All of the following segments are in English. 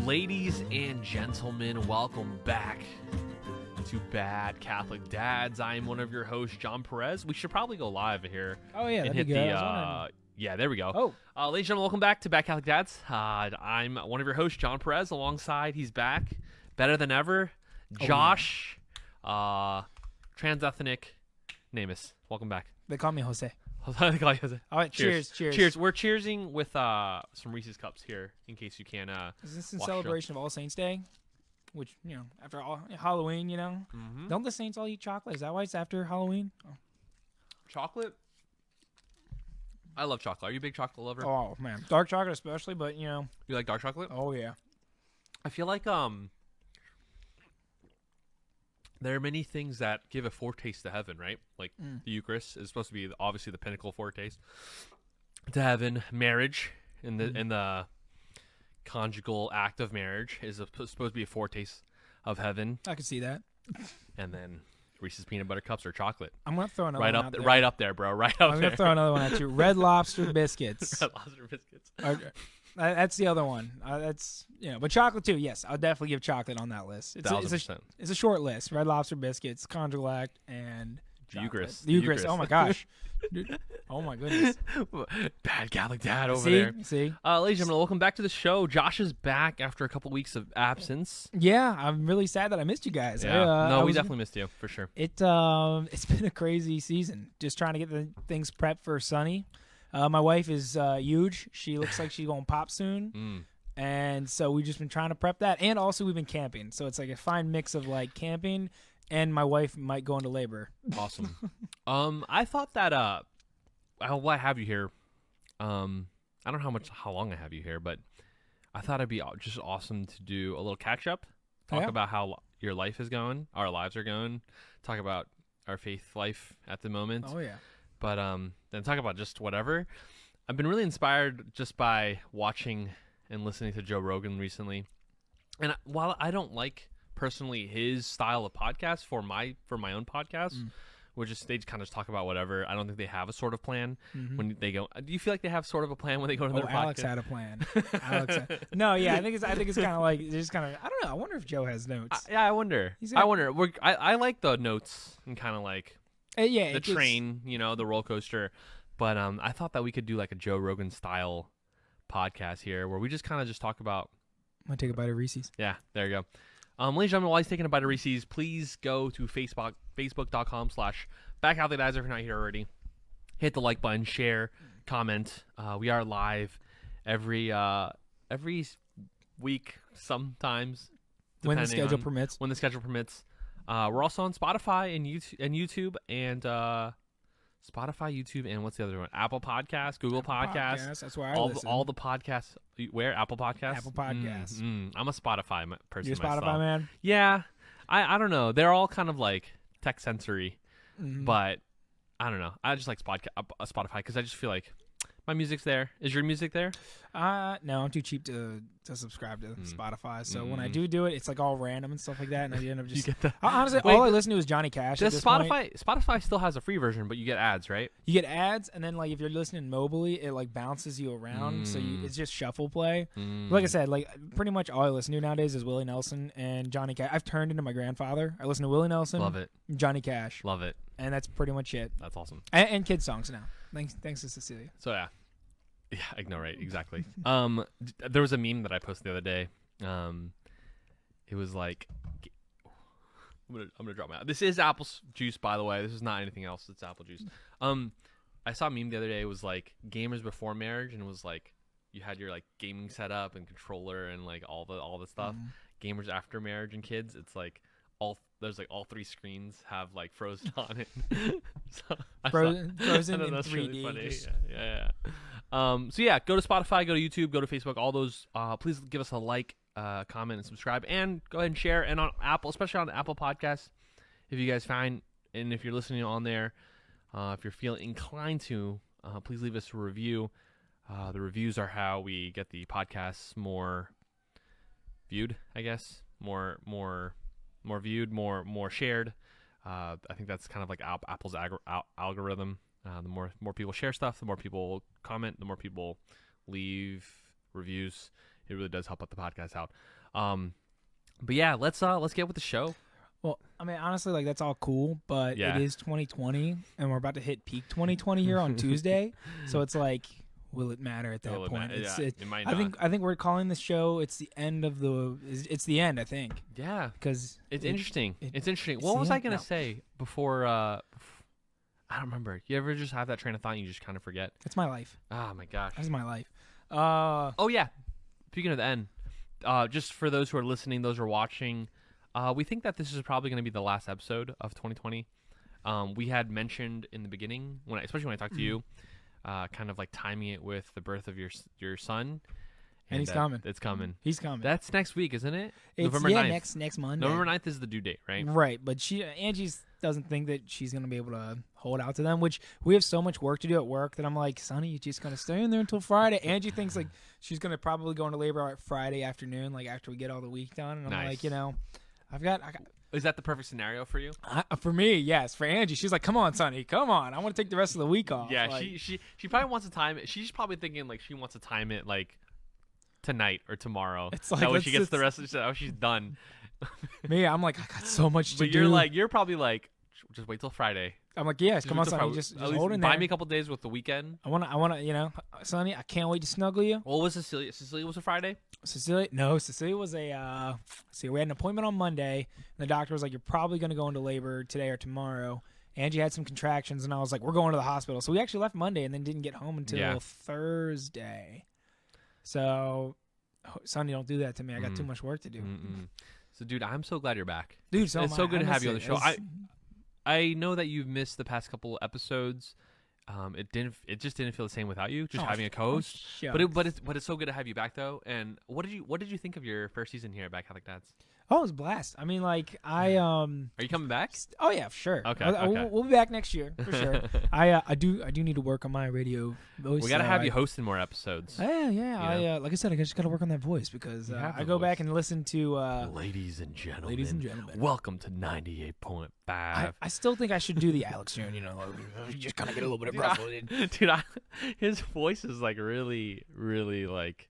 Ladies and gentlemen, welcome back to Bad Catholic Dads. I am one of your hosts, John Perez. We should probably go live here. Oh, yeah, and that'd hit be good. yeah, there we go. Oh. Ladies and gentlemen, welcome back to Bad Catholic Dads. I'm one of your hosts, John Perez. Alongside, he's back, better than ever, Josh, trans-ethnic Namus. Welcome back. They call me Jose. All right, cheers. We're cheersing with some Reese's cups here, in case you can. Is this in celebration of All Saints Day? Which, after Halloween, Mm-hmm. Don't the Saints all eat chocolate? Is that why it's after Halloween? Oh. Chocolate? I love chocolate. Are you a big chocolate lover? Oh, man. Dark chocolate especially, but, You like dark chocolate? Oh, yeah. I feel like there are many things that give a foretaste to heaven, right? Like the Eucharist is supposed to be obviously the pinnacle foretaste to heaven. Marriage in the conjugal act of marriage is supposed to be a foretaste of heaven. I can see that. And then Reese's peanut butter cups or chocolate. I'm gonna throw another one out there. Right up there, bro. Right up there. I'm gonna throw another one at you. Red Lobster biscuits. Red Lobster biscuits. That's the other one. But chocolate too. Yes, I'll definitely give chocolate on that list. It's 1,000%. It's a short list. Red Lobster biscuits, conjugal act, and Eucharist. The Eucharist. Oh my gosh. Dude. Oh my goodness. Bad Catholic dad over there. See? Ladies and gentlemen, welcome back to the show. Josh is back after a couple weeks of absence. Yeah, I'm really sad that I missed you guys. Yeah. We definitely missed you for sure. It's been a crazy season. Just trying to get the things prepped for Sunny. My wife is huge. She looks like she's going to pop soon. And so we've just been trying to prep that. And also we've been camping. So it's like a fine mix of like camping and my wife might go into labor. Awesome. I thought that while I have you here, I don't know how long I have you here, but I thought it'd be just awesome to do a little catch up, talk about how your life is going, our lives are going, talk about our faith life at the moment. Oh yeah. But then talk about just whatever. I've been really inspired just by watching and listening to Joe Rogan recently. And while I don't like personally his style of podcast for my own podcast, which is they kind of just talk about whatever. I don't think they have a sort of plan when they go. Do you feel like they have sort of a plan when they go to their podcast? Alex had a plan. No, yeah, I think it's kind of like just kind of. I don't know. I wonder if Joe has notes. I wonder. I wonder. I like the notes and kind of like the train, the roller coaster. But I thought that we could do like a Joe Rogan style podcast here where we just kind of just talk about. I'm gonna take a bite of Reese's. Yeah, there you go. Ladies and gentlemen, while he's taking a bite of Reese's, please go to facebook.com/backoutladads if you're not here already. Hit the like button, share, comment. We are live every week, sometimes when the schedule permits. When the schedule permits. We're also on Spotify and YouTube and what's the other one? Apple Podcasts, Google Podcasts. That's where I listen. All the podcasts. Where? Apple Podcasts? Apple Podcasts. I'm a Spotify person. You're a myself. Spotify man? Yeah. I don't know. They're all kind of like tech sensory, but I don't know. I just like Spotify because I just feel like my music's there. Is your music there? No, I'm too cheap to subscribe to Spotify. So when I do it, it's like all random and stuff like that, and I end up just. Honestly, all I listen to is Johnny Cash. Does Spotify still has a free version, but you get ads, right? You get ads, and then like if you're listening mobily, it like bounces you around, so it's just shuffle play. Like I said, like pretty much all I listen to nowadays is Willie Nelson and Johnny Cash. I've turned into my grandfather. I listen to Willie Nelson, love it, Johnny Cash, love it, and that's pretty much it. That's awesome. And kids songs now. Thanks to Cecilia. So yeah, I know, right? Exactly. There was a meme that I posted the other day. It was like, I'm gonna drop my. This is apple juice, by the way. This is not anything else. It's apple juice. I saw a meme the other day. It was like gamers before marriage, and it was like you had your like gaming setup and controller and like all the stuff. Gamers after marriage and kids, it's like there's like all three screens have like frozen on it. Frozen in that's 3D. Really funny. Yeah. So yeah, go to Spotify, go to YouTube, go to Facebook, all those. Please give us a like, comment, and subscribe, and go ahead and share. And on Apple, especially on Apple Podcasts, if you guys find, and if you're listening on there, if you're feeling inclined to, please leave us a review. The reviews are how we get the podcasts more viewed, I guess, more viewed, more shared. I think that's kind of like Apple's algorithm. The more people share stuff, the more people comment, the more people leave reviews. it really does help out the podcast out. But yeah, let's get with the show. Well, I mean, honestly, like that's all cool, but Yeah. it is 2020, and we're about to hit peak 2020 here on Tuesday. So it's like, will it matter at that Will it point? matter? Yeah, it might I not. think we're calling this show. It's the end of the. It's the end. I think. Yeah, Because it's interesting. It's interesting. it's What the was I end? gonna No. say before? I don't remember. You ever just have that train of thought and you just kind of forget? it's my life. Oh my gosh. That's my life. Oh yeah. Speaking of the end, just for those who are listening, those who are watching, we think that this is probably going to be the last episode of 2020. We had mentioned in the beginning, especially when I talked to you, kind of like timing it with the birth of your son. And he's coming. It's coming. He's coming. That's next week, isn't it? It's, November yeah, 9th. next Monday. November 9th is the due date, right? Right, but Angie doesn't think that she's gonna be able to hold out to them. Which we have so much work to do at work that I'm like, Sonny, you just gonna stay in there until Friday. Angie thinks like she's gonna probably go into labor at Friday afternoon, like after we get all the week done. And I'm Nice. like, I got. Is that the perfect scenario for you? For me, yes. For Angie, she's like, come on, Sonny, come on. I want to take the rest of the week off. Yeah, Like, she probably wants to time it. She's probably thinking like she wants to time it like tonight or tomorrow. It's like, that way let's she gets the just- rest of she's done. me, I'm like, I got so much to But do. you're probably like, just wait till Friday. I'm like, yes, Just come wait on, till Sonny, Friday. just At least hold in buy there. me a couple days with the weekend. I wanna, Sonny, I can't wait to snuggle you. What was Cecilia? Cecilia was a Friday. Cecilia was see, we had an appointment on Monday, and the doctor was like, you're probably going to go into labor today or tomorrow. Angie had some contractions, and I was like, we're going to the hospital. So we actually left Monday and then didn't get home until Thursday. So, Sonny, don't do that to me. I got too much work to do. So, dude, I'm so glad you're back. Dude, so it's am so I. good I to have miss you on the it. show. It's- I know that you've missed the past couple episodes. It just didn't feel the same without you, just having a co-host. But it's so good to have you back though. And what did you think of your first season here at Back Catholic Dads? Oh, it was a blast. I mean, like Are you coming back? Oh yeah, sure. Okay, We'll be back next year for sure. I do need to work on my radio voice. We gotta have you hosting more episodes. Yeah. Yeah. Like I said, I just gotta work on that voice because You have I the go voice. back and listen to. Ladies and gentlemen, welcome to 98.5. I still think I should do the Alex Stern. You just kind of get a little bit of gruff. Dude, his voice is like really, really like,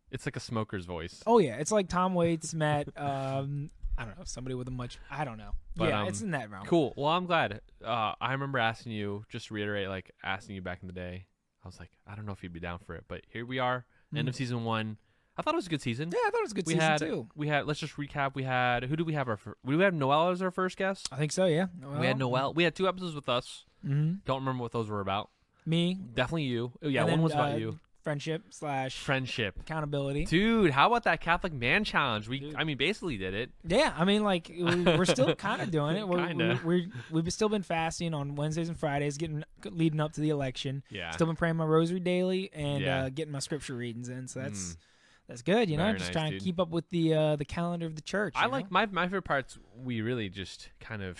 it's like a smoker's voice. Oh yeah, it's like Tom Waits met. I don't know, somebody with a much. I don't know. But, yeah, it's in that realm. Cool. Well, I'm glad. I remember asking you, just to reiterate, like asking you back in the day. I was like, I don't know if you'd be down for it, but here we are, end of season 1. I thought it was a good season. Yeah, I thought it was a good season too. We had. Let's just recap. Who did we have? We had Noelle as our first guest. I think so. Yeah. We had Noelle. We had 2 episodes with us. Mm-hmm. Don't remember what those were about. Me. Definitely you. Oh, yeah, and one then, was about you. Friendship / Friendship. accountability. Dude, how about that Catholic Man Challenge? I mean, basically did it. Yeah, I mean, like we're still kind of doing it. Kinda. We've still been fasting on Wednesdays and Fridays, leading up to the election. Yeah. Still been praying my rosary daily and Yeah. getting my scripture readings in. So that's good. Very Just nice, trying dude. to keep up with the calendar of the church. I you like know? my favorite parts. We really just kind of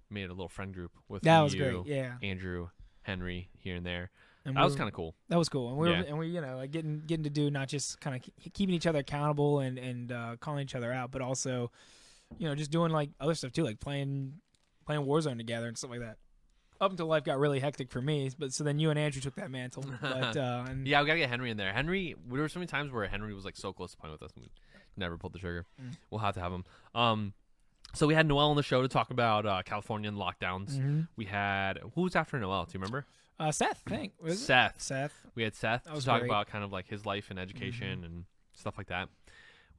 made a little friend group with that you, was great. Yeah, Andrew, Henry, here and there. and That was kind of cool. That was cool, and we Yeah. like getting to do not just kind of keeping each other accountable and calling each other out, but also just doing like other stuff too, like playing Warzone together and stuff like that. Up until life got really hectic for me, but so then you and Andrew took that mantle. But and Yeah, we gotta get Henry in there. Henry, there were so many times where Henry was like so close to playing with us, and we never pulled the trigger. We'll have to have him. So we had Noelle on the show to talk about California and lockdowns. We had who was after Noelle? Do you remember? Seth, I think. Was it? Seth. Seth. We had Seth to was talk great. about kind of like his life and education and stuff like that.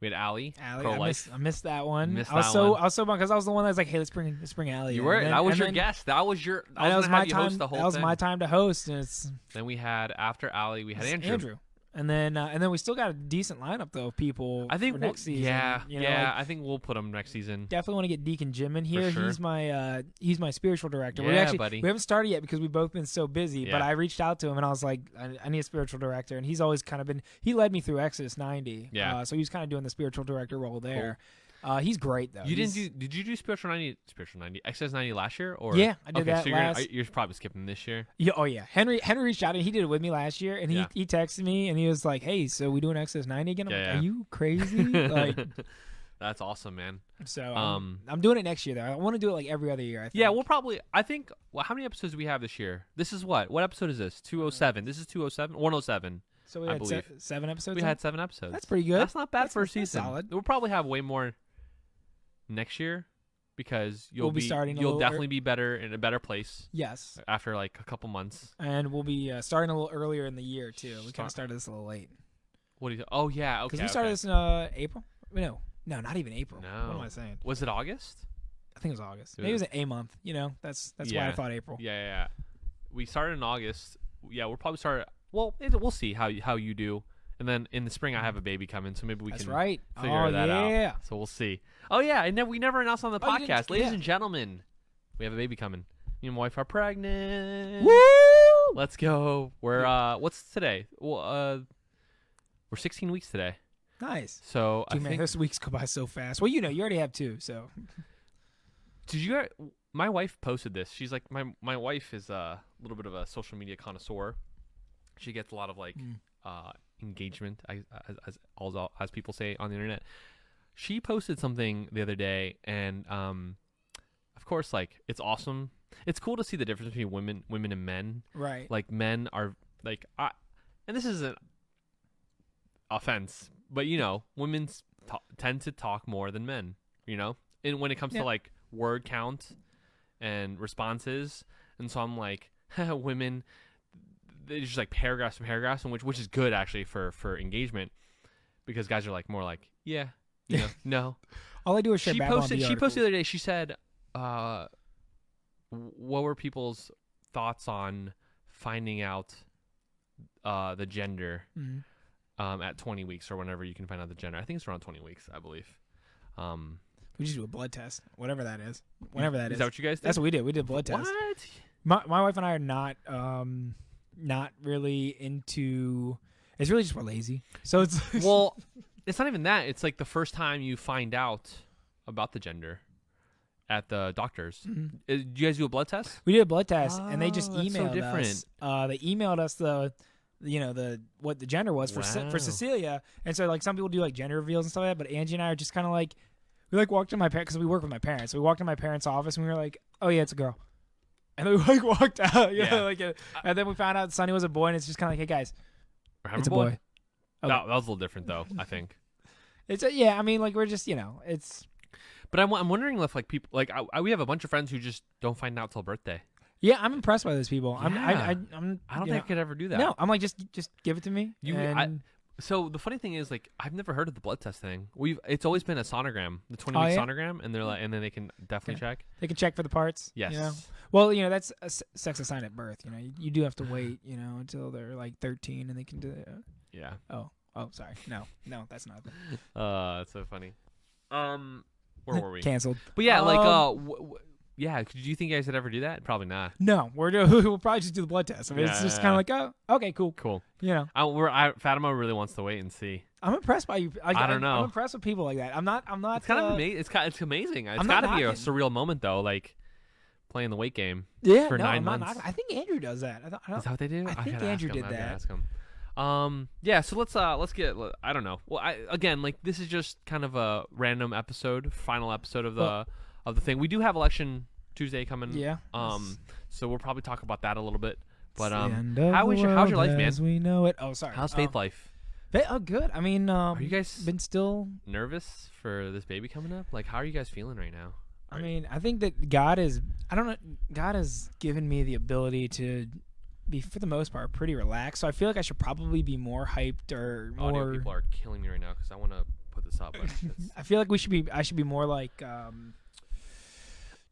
We had Allie, Allie, pro-life. I missed that one. Missed I was that so one. I was so bummed because I was the one that was like, "Hey, let's bring Allie." You in. were. And then- That was and your then- guest. That was your. and that was gonna my have you host time. the whole That was thing. my time to host, and it's Then we had after Allie, we had Andrew. And then we still got a decent lineup though of people. I think for next season. Yeah, like, I think we'll put him next season. definitely want to get Deacon Jim in here. sure. He's my spiritual director. Yeah, buddy. We haven't started yet because we've both been so busy. Yeah. But I reached out to him and I was like, I need a spiritual director, and he's always kind of been. He led me through Exodus 90. Yeah. So he's kind of doing the spiritual director role there. He's great though. Did you do Spiritual 90, Exodus 90 last year? Or Yeah, I did okay, that so last. you're probably skipping this year. Yeah, oh yeah. Henry reached out and he did it with me last year, and Yeah. he texted me and he was like, "Hey, so we doing Exodus 90 again?" I'm Yeah, like, yeah. "Are you crazy?" Like, That's awesome, man. so I'm doing it next year though. I want to do it like every other year. I think. Yeah, we'll probably. I think. Well, how many episodes do we have this year? This is what? What episode is this? 207. This is 207. 107. So we I had believe. 7 episodes. We had 7 episodes. That's pretty good. That's not bad for a that's season. solid. We'll probably have way more next year because We'll be starting a You'll little definitely be better in a better place Yes. after like a couple months. And we'll be starting a little earlier in the year too. We kind of started this a little late. What do you? Oh yeah, okay. Because we started this in April. No, not even April. No. What am I saying? Was it August? I think it was August. Maybe it was an A month. That's why I thought April. Yeah. We started in August. Yeah, we'll probably start. Well, we'll see how you do. And then in the spring, I have a baby coming, so maybe we can figure that out. So we'll see. Oh yeah, and we never announced on the podcast, ladies and gentlemen, we have a baby coming. Me and my wife are pregnant. Woo! Let's go. We're what's today? Well, we're 16 weeks today. Nice. So Dude, I man, think this week's go by so fast. Well, you already have 2, so. did you? My wife posted this. She's like my wife is a little bit of a social media connoisseur. She gets a lot of like engagement, as people say on the internet. She posted something the other day, and of course, like it's awesome. It's cool to see the difference between women and men. Right. Like men are like, and this isn't offense, but women tend to talk more than men. And when it comes to like word count and responses, and so I'm like, women. It's just like paragraphs and paragraphs, and which is good actually for engagement, because guys are like more like no. All I do is share. She posted the other day. She said, "What were people's thoughts on finding out the gender at 20 weeks or whenever you can find out the gender? I think it's around 20 weeks, I believe." We just do a blood test, whatever that is. Whenever that is. Is that what you guys did? That's what we did. We did a blood test. What? My wife and I are not really into. It's really just we're lazy. So it's well, it's not even that. It's like the first time you find out about the gender at the doctor's. Mm-hmm. Did you guys do a blood test? We did a blood test, and they just emailed so different. us. They emailed us the what the gender was for Cecilia, and so like some people do like gender reveals and stuff like that. But Angie and I are just kind of like we like walked in my parents because we work with my parents. So we walked in my parents' office and we were like, oh yeah, it's a girl. And then we like walked out, and then we found out Sonny was a boy, and it's just kind of like, hey guys, it's a boy. Okay. That was a little different though. I think it's I mean, like we're just it's. But I'm wondering if like people like we have a bunch of friends who just don't find out till birthday. Yeah, I'm impressed by those people. Yeah. I don't think I could ever do that. No, I'm like just give it to me. So the funny thing is, like, I've never heard of the blood test thing. It's always been a sonogram, the 20-week sonogram, and they're like, and then they can definitely check. They can check for the parts. Yes. Well, that's a sex assigned at birth. You do have to wait, until they're like 13, and they can do it. Yeah. Oh, sorry. No, that's not. That's so funny. Where were we? Canceled. But yeah, yeah. Do you think you guys would ever do that? Probably not. No, we'll probably just do the blood test. I mean, it's just kind of like, oh, okay, cool. Cool. Fatima really wants to wait and see. I'm impressed by you. I don't know. I'm impressed with people like that. I'm not. It's kind of amazing. It's amazing. It's got to be a surreal moment though, like playing the weight game. Yeah. For 9 months. Not, I think Andrew does that. Is that what they do? I think Andrew did that. Ask him. Yeah. So let's get. I don't know. Well, like this is just kind of a random episode, final episode of the thing. We do have election Tuesday coming. Yeah. So we'll probably talk about that a little bit. But how's your life, man? As we know it. Oh, sorry. How's faith life? Oh, good. I mean, are you guys been still nervous for this baby coming up? Like, how are you guys feeling right now? I mean, I think that God has given me the ability to be, for the most part, pretty relaxed. So I feel like I should probably be more hyped or more. Audio people are killing me right now because I want to put this up. But I feel like I should be more like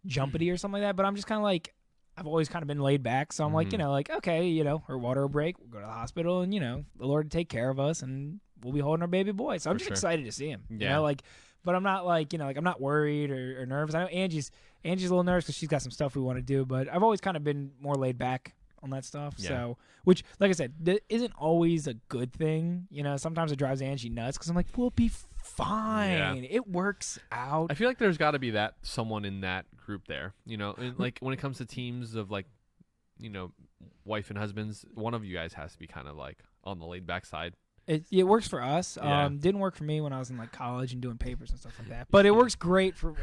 jumpity or something like that. But I'm just kind of like, I've always kind of been laid back. So I'm like, okay, her water will break. We'll go to the hospital and, the Lord will take care of us and we'll be holding our baby boy. So I'm just excited to see him. Yeah. But I'm not like, I'm not worried or nervous. I know Angie's a little nervous because she's got some stuff we want to do. But I've always kind of been more laid back on that stuff. Yeah. So, which, like I said, isn't always a good thing. Sometimes it drives Angie nuts because I'm like, we'll be fine. Yeah. It works out. I feel like there's got to be someone in that group there. And like when it comes to teams of like, wife and husbands, one of you guys has to be kind of like on the laid back side. It works for us. Yeah. Didn't work for me when I was in like college and doing papers and stuff like that. But it works great for.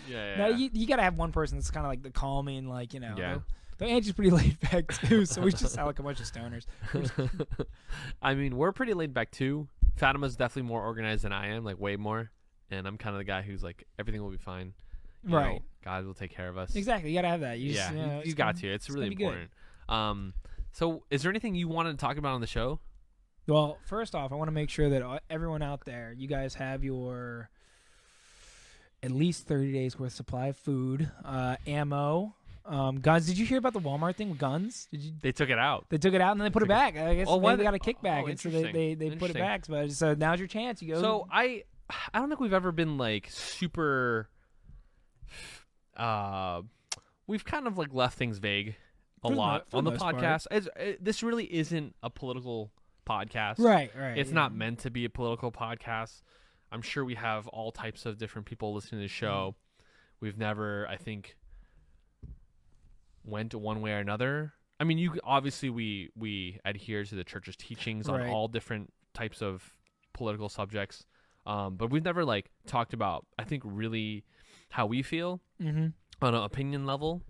Yeah. Now you got to have one person that's kind of like the calming, like Yeah. But Angie's pretty laid back too, so we just sound like a bunch of stoners. I mean, we're pretty laid back too. Fatima's definitely more organized than I am, like way more. And I'm kind of the guy who's like, everything will be fine. You Right. know, God will take care of us. Exactly. You gotta have that. You got to. It's really important. So is there anything you wanted to talk about on the show? Well, first off, I want to make sure that everyone out there, you guys have your at least 30 days worth supply of food, ammo, guns. Did you hear about the Walmart thing with guns? They took it out. They took it out and then they put it back. I guess maybe they got a kickback, and so they put it back. But so now's your chance. You go. So I don't think we've ever been like super. We've kind of like left things vague a lot on the podcast. This really isn't a political podcast. Right. It's not meant to be a political podcast. I'm sure we have all types of different people listening to the show. We've never, I think, went one way or another. I mean, obviously we adhere to the church's teachings on all different types of political subjects, but we've never like talked about, I think, really how we feel on an opinion level.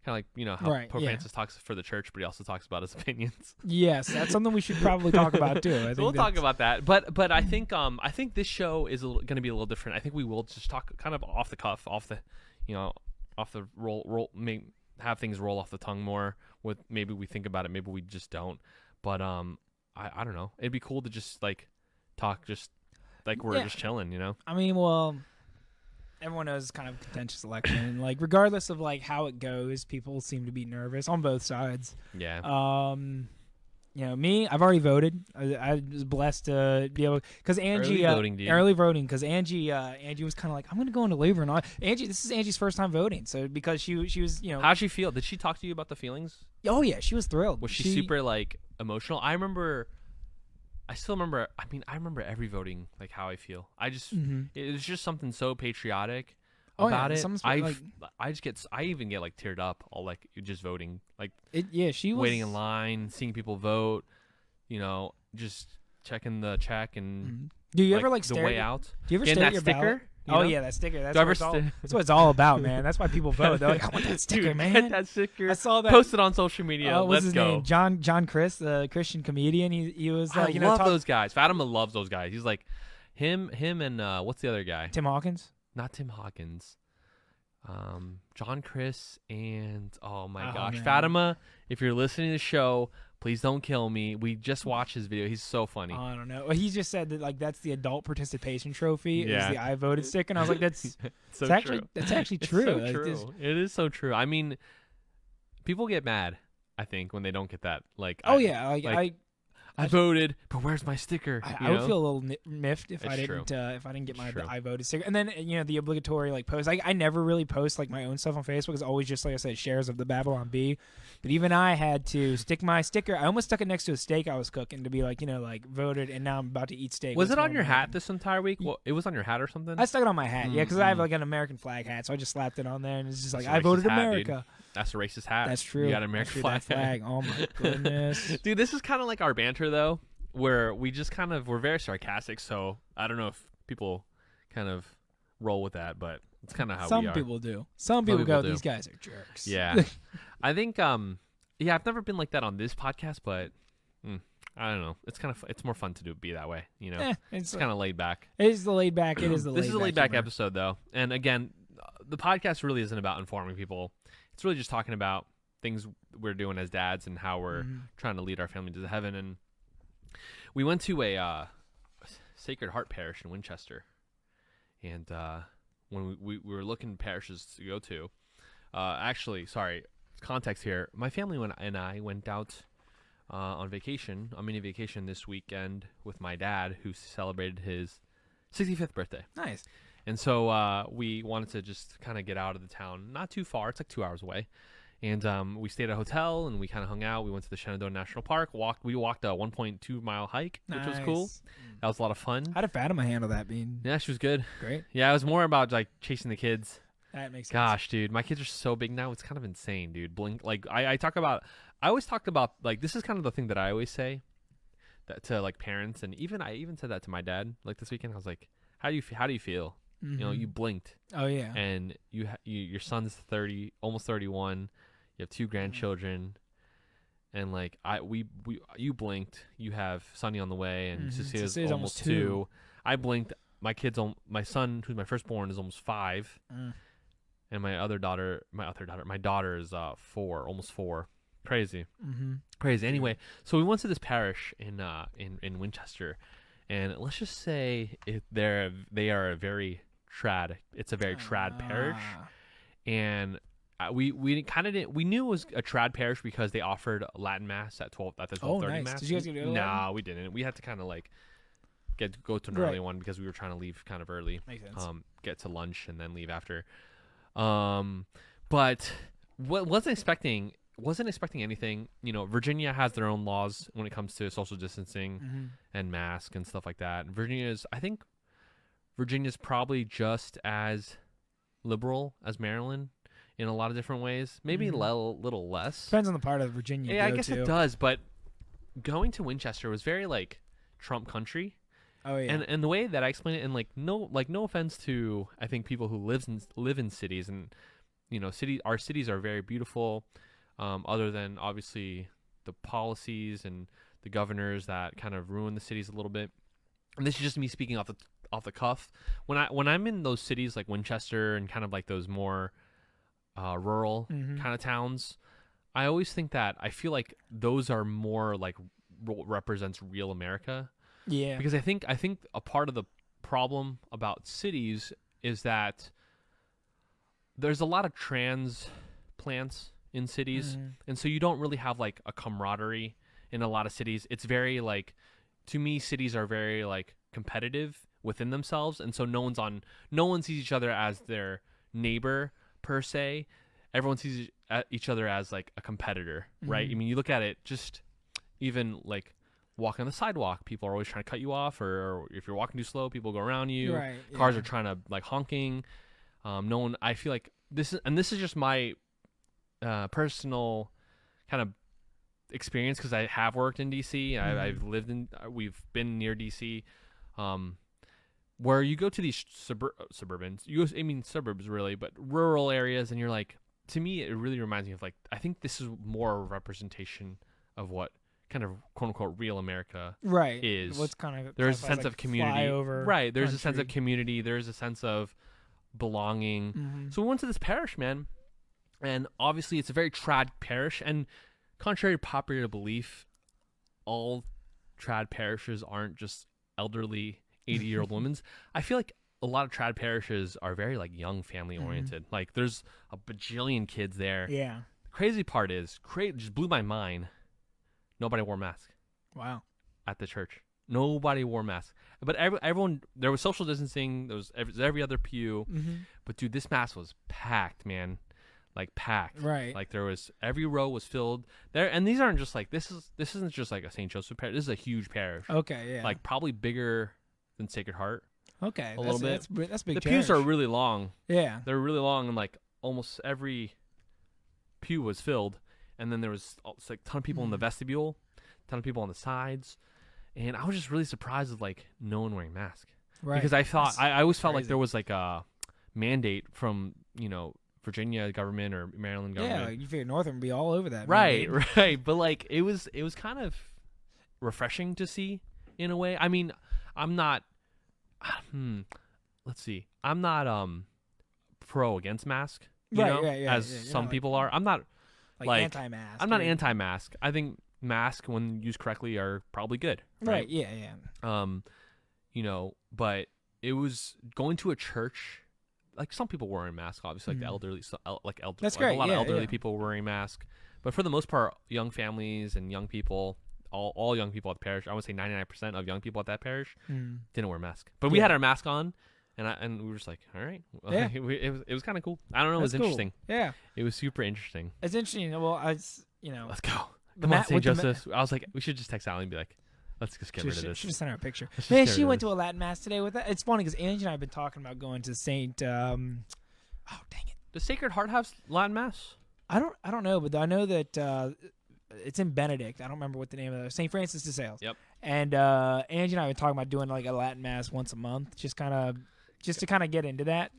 Kind of like, how Pope Francis talks for the church, but he also talks about his opinions. Yes, that's something we should probably talk about too. I think we'll talk about that, but I think this show is going to be a little different. I think we will just talk kind of off the cuff, off the roll, have things roll off the tongue more. With maybe we think about it, maybe we just don't. But I don't know. It'd be cool to just like talk, just like we're just chilling, I mean, well. Everyone knows it's kind of a contentious election, and like regardless of like how it goes, people seem to be nervous on both sides. Yeah. Me, I've already voted. I was blessed to be able because Angie early voting because Angie was kind of like, I'm going to go into labor and all. This is Angie's first time voting, so because she was how'd she feel? Did she talk to you about the feelings? Oh yeah, she was thrilled. Was she super like emotional? I still remember. I mean, I remember every voting, like how I feel. It was just something so patriotic about it. I even get like teared up, all like just voting, like she was waiting in line, seeing people vote, just checking the check and. Do you ever like the way out? Do you ever stare at your sticker? Ballot? Oh yeah, that sticker. That's what it's all about, man. That's why people vote. They're like, I want that sticker, Dude, man. Get that sticker. I saw that. Posted on social media. What's his go. name? John Chris, the Christian comedian. He was I love those guys. Fatima loves those guys. He's like him and what's the other guy? Tim Hawkins. Not Tim Hawkins. John Chris and oh my gosh, man. Fatima. If you're listening to the show, please don't kill me. We just watched his video. He's so funny. I don't know. Well, he just said that like that's the adult participation trophy. Is the I voted sticker, and I was like, that's true. That's actually true. It's so true. It is so true. I mean, people get mad, I think, when they don't get that. Like, I voted, but where's my sticker? I would feel a little miffed if I didn't get my I voted sticker. And then the obligatory like post. I never really post like my own stuff on Facebook. It's always just like I said, shares of the Babylon Bee. But even I had to stick my sticker. I almost stuck it next to a steak I was cooking to be like like voted, and now I'm about to eat steak. Was it on your hat this entire week? Well, it was on your hat or something. I stuck it on my hat, because I have like an American flag hat, so I just slapped it on there, and it's just like I voted America. Dude. That's a racist hat. That's true. You got an American flag. Oh my goodness, dude. This is kind of like our banter though, where we just we're very sarcastic. So I don't know if people kind of roll with that, but it's kind of how some we are. People do. Some people go, these guys are jerks. Yeah, I think I've never been like that on this podcast, but I don't know. It's it's more fun to be that way. It's kind of laid back. It is the laid back. This is a laid back episode though, and again, the podcast really isn't about informing people. It's really just talking about things we're doing as dads and how we're trying to lead our family to heaven. And we went to a Sacred Heart Parish in Winchester, and when we were looking parishes to go to, context here. My family and I went out on mini vacation this weekend with my dad, who celebrated his 65th birthday. Nice. And so we wanted to just kind of get out of the town, not too far. It's like 2 hours away. And we stayed at a hotel, and we kind of hung out. We went to the Shenandoah National Park. We walked a 1.2 mile hike, which was cool. That was a lot of fun. How did Fatima handle that being? Yeah, she was good. Great. Yeah, it was more about like chasing the kids. That makes sense. Gosh, dude, my kids are so big now. It's kind of insane, dude. Blink. Like I always talked about like this is kind of the thing that I always say that to like parents, and I even said that to my dad like this weekend. I was like, how do you feel? You blinked. Oh yeah. And your son's 30, almost 31. You have 2 grandchildren, and like you blinked. You have Sonny on the way, and Cecilia's almost 2. I blinked. My son, who's my firstborn, is almost 5, and my daughter is 4, almost 4. Crazy, crazy. Anyway, so we went to this parish in Winchester, and let's just say they are a very trad. It's a very trad parish, and we kind of didn't. We knew it was a trad parish because they offered Latin mass at the 12:30 nice. mass. Did you guys get to No, we didn't. We had to kind of like go to an early one because we were trying to leave kind of early. Makes sense. Get to lunch and then leave after. But wasn't expecting anything. You know, Virginia has their own laws when it comes to social distancing and mask and stuff like that. I think Virginia's probably just as liberal as Maryland in a lot of different ways. Maybe a little less. Depends on the part of Virginia. Yeah, I guess it does. But going to Winchester was very like Trump country. Oh yeah. And the way that I explain it, and no offense to I think people who live in cities, and you know, our cities are very beautiful. Other than obviously the policies and the governors that kind of ruin the cities a little bit. And this is just me speaking off the cuff. When I'm in those cities like Winchester and kind of like those more rural kind of towns, I always think that I feel like those are more like represents real America. Yeah. Because I think a part of the problem about cities is that there's a lot of transplants in cities, and so you don't really have like a camaraderie in a lot of cities. It's very like, to me, cities are very like competitive within themselves, and so no one sees each other as their neighbor per se. Everyone sees each other as like a competitor, right? I mean, you look at it, just even like walking on the sidewalk, people are always trying to cut you off, or if you're walking too slow, people go around you. Right, Cars are trying to like honking. I feel like this is just my personal kind of experience because I have worked in DC. We've been near DC, where you go to these suburbs really, but rural areas, and you're like, to me, it really reminds me of like, I think this is more a representation of what kind of quote unquote real America is. What's kind of there's a sense of community, right? There's country. A sense of community. There's a sense of belonging. So we went to this parish, man. And obviously, it's a very trad parish. And contrary to popular belief, all trad parishes aren't just elderly 80-year-old women. I feel like a lot of trad parishes are very like young, family oriented. Like there's a bajillion kids there. Yeah. The crazy part is, just blew my mind. Nobody wore masks. Wow. At the church, nobody wore masks. But everyone, there was social distancing. There was every other pew. But dude, this mass was packed, man. Like packed, right? Like there was, every row was filled there, and these aren't just like this isn't just like a St. Joseph parish. This is a huge parish. Okay, yeah. Like probably bigger than Sacred Heart. Okay, a little bit. That's big. The pews are really long. Yeah, they're really long, and like almost every pew was filled, and then there was like a ton of people in the vestibule, a ton of people on the sides, and I was just really surprised with like no one wearing masks. Right. Because I thought I always felt like there was like a mandate from Virginia government or Maryland government. Yeah, you figure Northern would be all over that. Right, right. But like it was kind of refreshing to see in a way. I mean, I'm not let's see. I'm not pro against mask, as some people are. I'm not like anti-mask. I'm not anti-mask. I think masks when used correctly are probably good. Right? Yeah. But it was going to a church. Like some people were wearing masks, obviously, like the elderly, That's great. A lot of elderly people were wearing masks, but for the most part, young families and young people, all young people at the parish, I would say 99% of young people at that parish didn't wear masks. But we had our mask on, and we were just like, all right, yeah. it was kind of cool. I don't know, it was interesting. Yeah, it was super interesting. It's interesting. Well, let's go. Come on, St. Joseph. I was like, we should just text Allie and be like, let's just get rid of this. Should have sent her a picture. Man, she went to a Latin mass today with that. It's funny because Angie and I have been talking about going to Saint. Oh, dang it! Does Sacred Heart have Latin mass? I don't know, but I know that it's in Benedict. I don't remember what the name of it is. St. Francis de Sales. Yep. And Angie and I have been talking about doing like a Latin mass once a month, just to kind of get into that.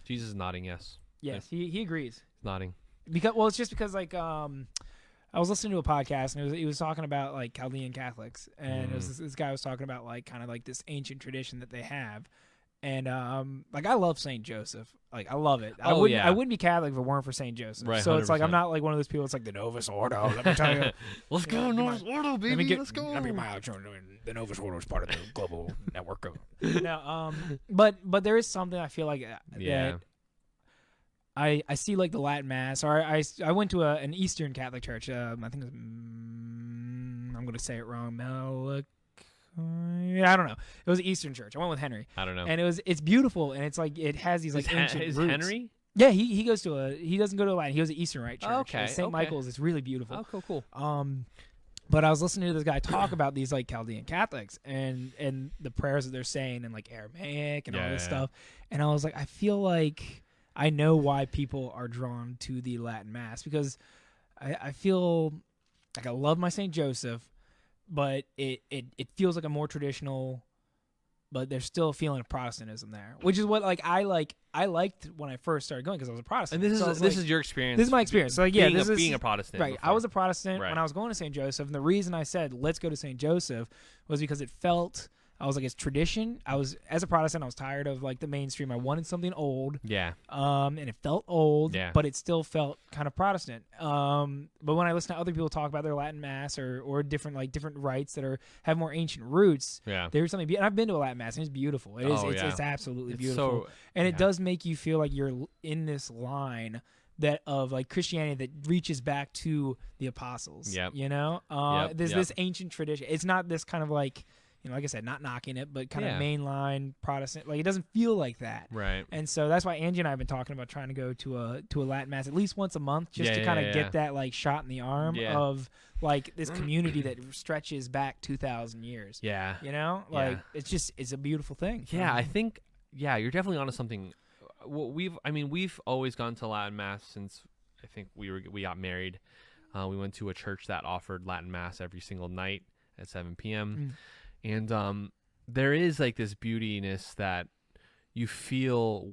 Jesus is nodding. Yes. Yes, he agrees. He's nodding. It's just because like I was listening to a podcast and he was talking about like Chaldean Catholics, and it was this guy was talking about like kind of like this ancient tradition that they have. And like I love Saint Joseph, like I love it. I wouldn't be Catholic if it weren't for Saint Joseph. Right, so it's like 100%. I'm not like one of those people. It's like the Novus Ordo. Let me tell you, let's go Novus Ordo, baby. Let's go. Let me my the Novus Ordo is part of the global network of. No, but there is something I feel like that I see like the Latin Mass, or I went to an Eastern Catholic church. I think it was, I'm going to say it wrong. I don't know. It was an Eastern church. I went with Henry. I don't know. And it's beautiful, and it's like it has these like ancient is roots. Henry? Yeah, he goes to he doesn't go to a Latin. He goes to Eastern Rite Church. Okay, St. Michael's is really beautiful. Oh, cool. But I was listening to this guy talk about these like Chaldean Catholics and the prayers that they're saying in like Aramaic and all this stuff, and I was like, I feel like I know why people are drawn to the Latin Mass, because I feel like I love my Saint Joseph, but it feels like a more traditional, but there's still a feeling of Protestantism there, which is what I liked when I first started going, because I was a Protestant. And this is your experience. This is my experience. So yeah, being a Protestant. Right. Before. I was a Protestant when I was going to St. Joseph, and the reason I said let's go to St. Joseph was because it felt, I was like, it's tradition. As a Protestant, I was tired of like the mainstream. I wanted something old. Yeah. And it felt old, but it still felt kind of Protestant. But when I listen to other people talk about their Latin Mass or different rites that have more ancient roots, there's something. And I've been to a Latin Mass, and it's beautiful. It is. It's absolutely beautiful. And it does make you feel like you're in this line of like Christianity that reaches back to the apostles. Yep. You know, there's this ancient tradition. It's not this kind of like, you know, like I said, not knocking it, but kind of mainline Protestant. Like, it doesn't feel like that. Right. And so that's why Angie and I have been talking about trying to go to a Latin Mass at least once a month, just to kind of get that like shot in the arm of like this community that stretches back 2,000 years. Yeah. You know, like it's a beautiful thing. Yeah, I think you're definitely onto something. We've always gone to Latin Mass since I think we got married. We went to a church that offered Latin Mass every single night at 7 p.m. And there is like this beautiness that you feel.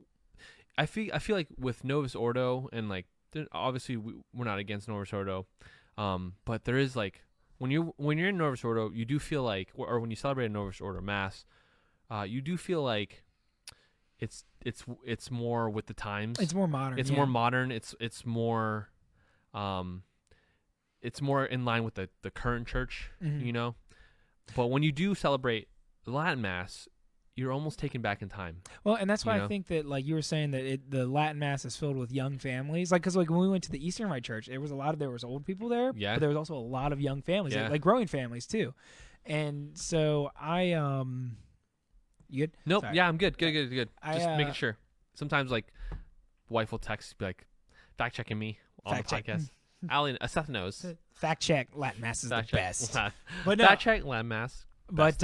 I feel like with Novus Ordo, and like obviously we're not against Novus Ordo, but there is like when you're in Novus Ordo, you do feel like, or when you celebrate a Novus Ordo Mass, you do feel like it's more with the times. It's more modern. It's more modern. It's more in line with the current church, you know. But when you do celebrate the Latin Mass, you're almost taken back in time. Well, and that's why I think that, like you were saying, that the Latin Mass is filled with young families. Like, because like when we went to the Eastern Rite Church, there was old people there, but there was also a lot of young families, like growing families too. And so you good? Nope. Sorry. Yeah, I'm good. Good. Just making sure. Sometimes like wife will text, be like, fact checking me on the podcast. Allie, Seth knows. Fact check, Latin Mass is the best. But no. Fact check, Latin Mass. But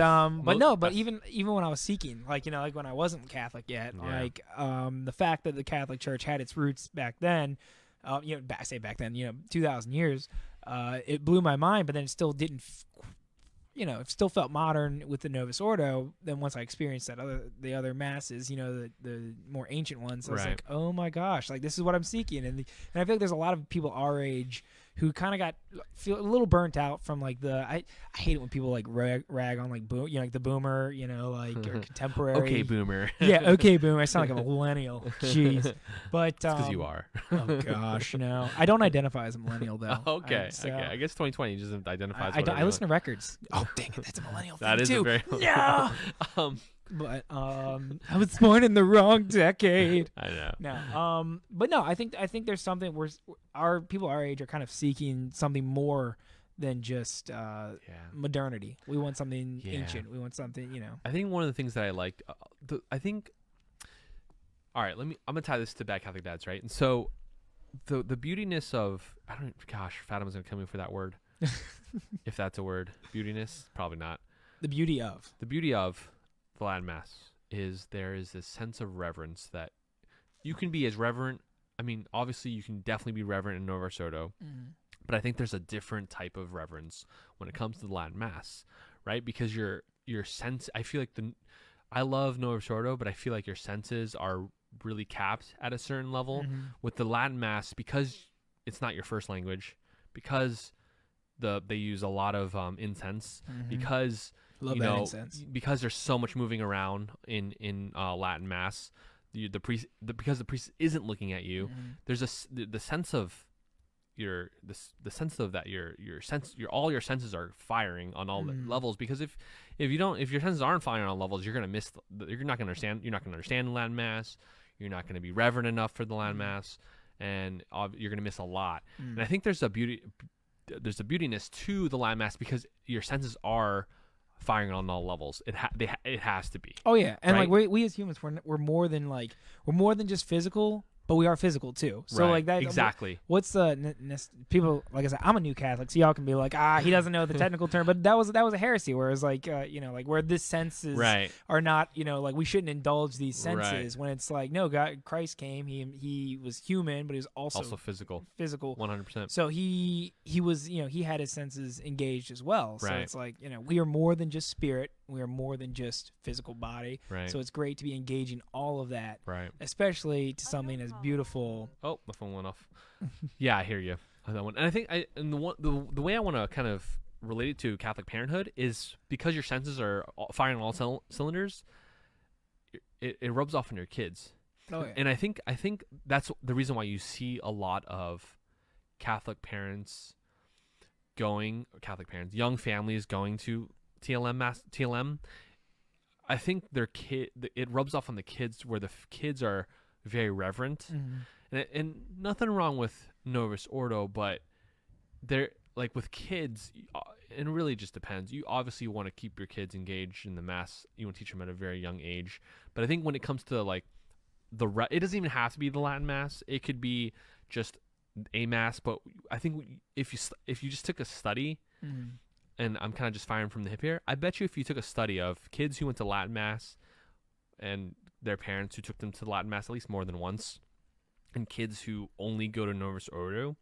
even when I was seeking, like, you know, like when I wasn't Catholic yet, like the fact that the Catholic Church had its roots back then, you know, back then, you know, 2,000 years, it blew my mind. But then it still didn't, you know, it still felt modern with the Novus Ordo. Then once I experienced the other masses, you know, the more ancient ones, I was like, oh my gosh, like this is what I'm seeking. And I feel like there's a lot of people our age who kind of feel a little burnt out from like I hate it when people like rag on like boom, you know, like the boomer, you know, like or contemporary. Okay, boomer. Yeah, okay, boomer. I sound like a millennial. Jeez, but because you are. Oh gosh, you know, I don't identify as a millennial though. Okay. I guess 2020 just identifies. I listen to records. Oh dang it, that's a millennial thing that is too. A very yeah. But I was born in the wrong decade. I know. No. But no, I think there's something where our people our age are kind of seeking something more than just modernity. We want something ancient. We want something, you know. I think one of the things that I liked, all right, I'm gonna tie this to Bad Catholic Dads, right? And so the beautiness of, Fatim's gonna kill me for that word. If that's a word. Beautiness? Probably not. The beauty of the Latin Mass is there is this sense of reverence that you can be as reverent. I mean, obviously you can definitely be reverent in Novus Ordo, but I think there's a different type of reverence when it comes to the Latin Mass, right? Because your sense, I feel like I love Novus Ordo, but I feel like your senses are really capped at a certain level with the Latin Mass, because it's not your first language, because they use a lot of incense, because Love that incense. because there's so much moving around in Latin Mass, because the priest isn't looking at you. There's the sense of the sense of that your all your senses are firing on all the levels, because if your senses aren't firing on levels, you're gonna miss. You're not gonna understand Latin Mass. You're not gonna be reverent enough for the Latin Mass, and you're gonna miss a lot. And I think there's a beautiness to the Latin Mass, because your senses are firing on all levels. It has to be. Oh yeah, and right? like we as humans, we're more than just physical, but we are physical too. So right. like that exactly. What's the people, like I said, I'm a new Catholic, so y'all can be like, he doesn't know the technical term, but that was a heresy. Whereas like like where this senses right. are not, like we shouldn't indulge these senses, when it's like, no, Christ came, he was human, but he was also physical 100%. So he was, he had his senses engaged as well. So right. it's like, we are more than just spirit, we are more than just physical body. Right. So it's great to be engaging all of that, right, especially to something as beautiful. Oh, my phone went off. Yeah, I hear you on that one. And I think the way I want to kind of relate it to Catholic parenthood is because your senses are firing on all cylinders. It rubs off on your kids. Oh yeah. And I think that's the reason why you see a lot of Catholic parents, young families going to TLM. I think it rubs off on the kids, where the kids are very reverent, and nothing wrong with Novus Ordo, but they're like with kids, it really just depends. You obviously want to keep your kids engaged in the Mass. You want to teach them at a very young age. But I think when it comes to like it doesn't even have to be the Latin Mass. It could be just a Mass. But I think if you just took a study, and I'm kind of just firing from the hip here, I bet you if you took a study of kids who went to Latin Mass and their parents who took them to Latin Mass at least more than once, and kids who only go to Novus Ordo,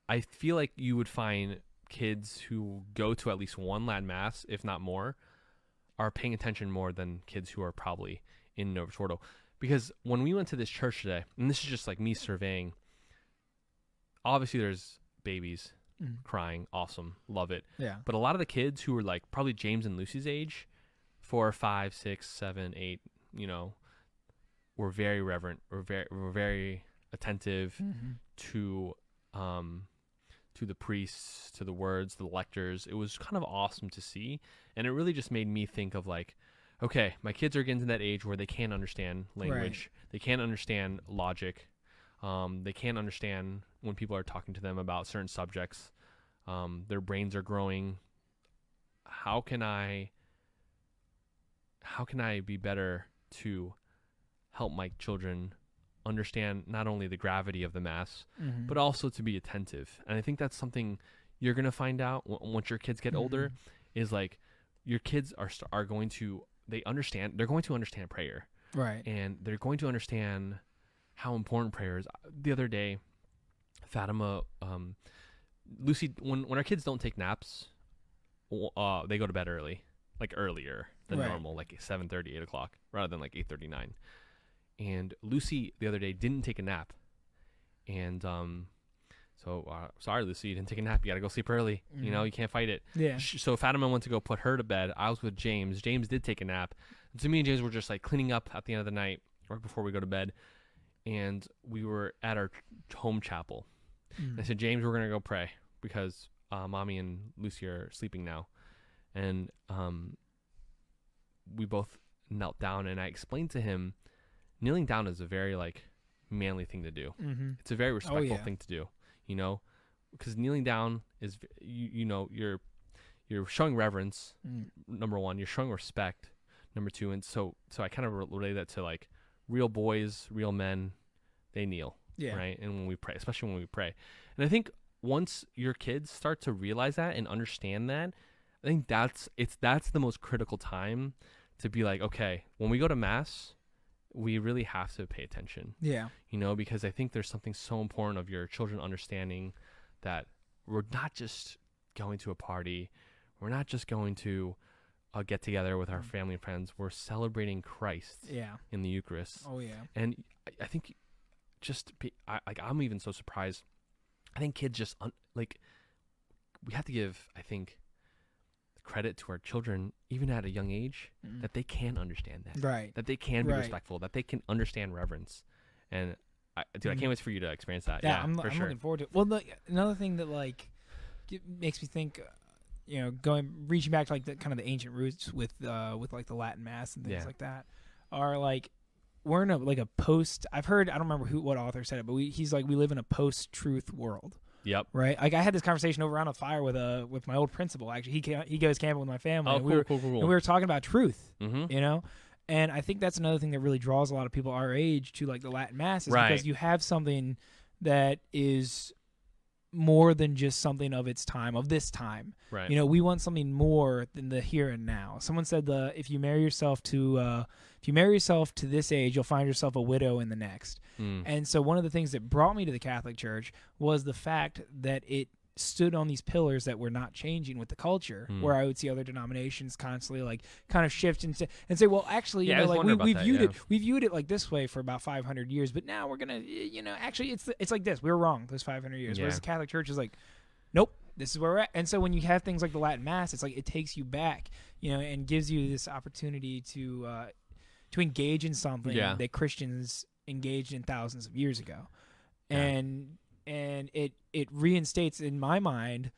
I feel like you would find kids who go to at least one Latin Mass, if not more, are paying attention more than kids who are probably in Novus Ordo. Because when we went to this church today, and this is just like me surveying, obviously there's babies crying, awesome, love it. Yeah. But a lot of the kids who were like probably James and Lucy's age, 4, 5, 6, 7, 8, were very reverent, were very attentive to the priests, to the words, the lectors. It was kind of awesome to see, and it really just made me think of like, okay, my kids are getting to that age where they can't understand language, they can't understand logic, they can't understand when people are talking to them about certain subjects. Their brains are growing. How can I be better to help my children understand not only the gravity of the Mass, but also to be attentive? And I think that's something you're going to find out once your kids get older, is like your kids are going to understand prayer. Right. And they're going to understand how important prayer is. The other day, Fatima, Lucy, when our kids don't take naps, they go to bed early, like earlier than normal, like 7:30, 8 o'clock, rather than like 8:30, 9. And Lucy the other day didn't take a nap, and sorry, Lucy, you didn't take a nap. You gotta go sleep early. You can't fight it. Yeah. So Fatima went to go put her to bed. I was with James. James did take a nap. And so me and James were just like cleaning up at the end of the night, right before we go to bed, and we were at our home chapel. I said, James, we're gonna go pray because Mommy and Lucy are sleeping now, and we both knelt down, and I explained to him, kneeling down is a very like manly thing to do. It's a very respectful thing to do, because kneeling down is you're showing reverence. Number one, you're showing respect. Number two, and so I kind of relate that to like real boys, real men, they kneel. Yeah. Right. And when we pray, especially when we pray. And I think once your kids start to realize that and understand that, I think that's the most critical time to be like, okay, when we go to Mass, we really have to pay attention. Yeah. Because I think there's something so important of your children understanding that we're not just going to a party. We're not just going to get together with our family and friends. We're celebrating Christ in the Eucharist. Oh, yeah. And I think I'm even so surprised I think kids just like we have to give, I think, credit to our children, even at a young age, that they can understand that. Right. That they can be respectful, that they can understand reverence. And, I can't wait for you to experience that. Yeah, Yeah, I'm for sure. looking forward to it. Well, another thing that, like, makes me think, reaching back to, like, the kind of the ancient roots with like, the Latin Mass and things like that, are, like, we're in a post, I've heard, I don't remember what author said it, but he's like, we live in a post-truth world. Yep. Right. Like I had this conversation over around a fire with my old principal. Actually, he goes camping with my family. Oh, and cool. And we were talking about truth. Mm-hmm. And I think that's another thing that really draws a lot of people our age to like the Latin Mass is right. because you have something that is more than just something of its time, of this time. Right. We want something more than the here and now. Someone said if you marry yourself to this age, you'll find yourself a widow in the next. And so one of the things that brought me to the Catholic Church was the fact that it stood on these pillars that were not changing with the culture, where I would see other denominations constantly like kind of shift and say, well, actually, we viewed it like this way for about 500 years, but now we're gonna, actually it's like this. We were wrong those 500 years. Whereas the Catholic Church is like, nope, this is where we're at. And so when you have things like the Latin Mass, it's like it takes you back, and gives you this opportunity to engage in something that Christians engaged in thousands of years ago, and it reinstates in my mind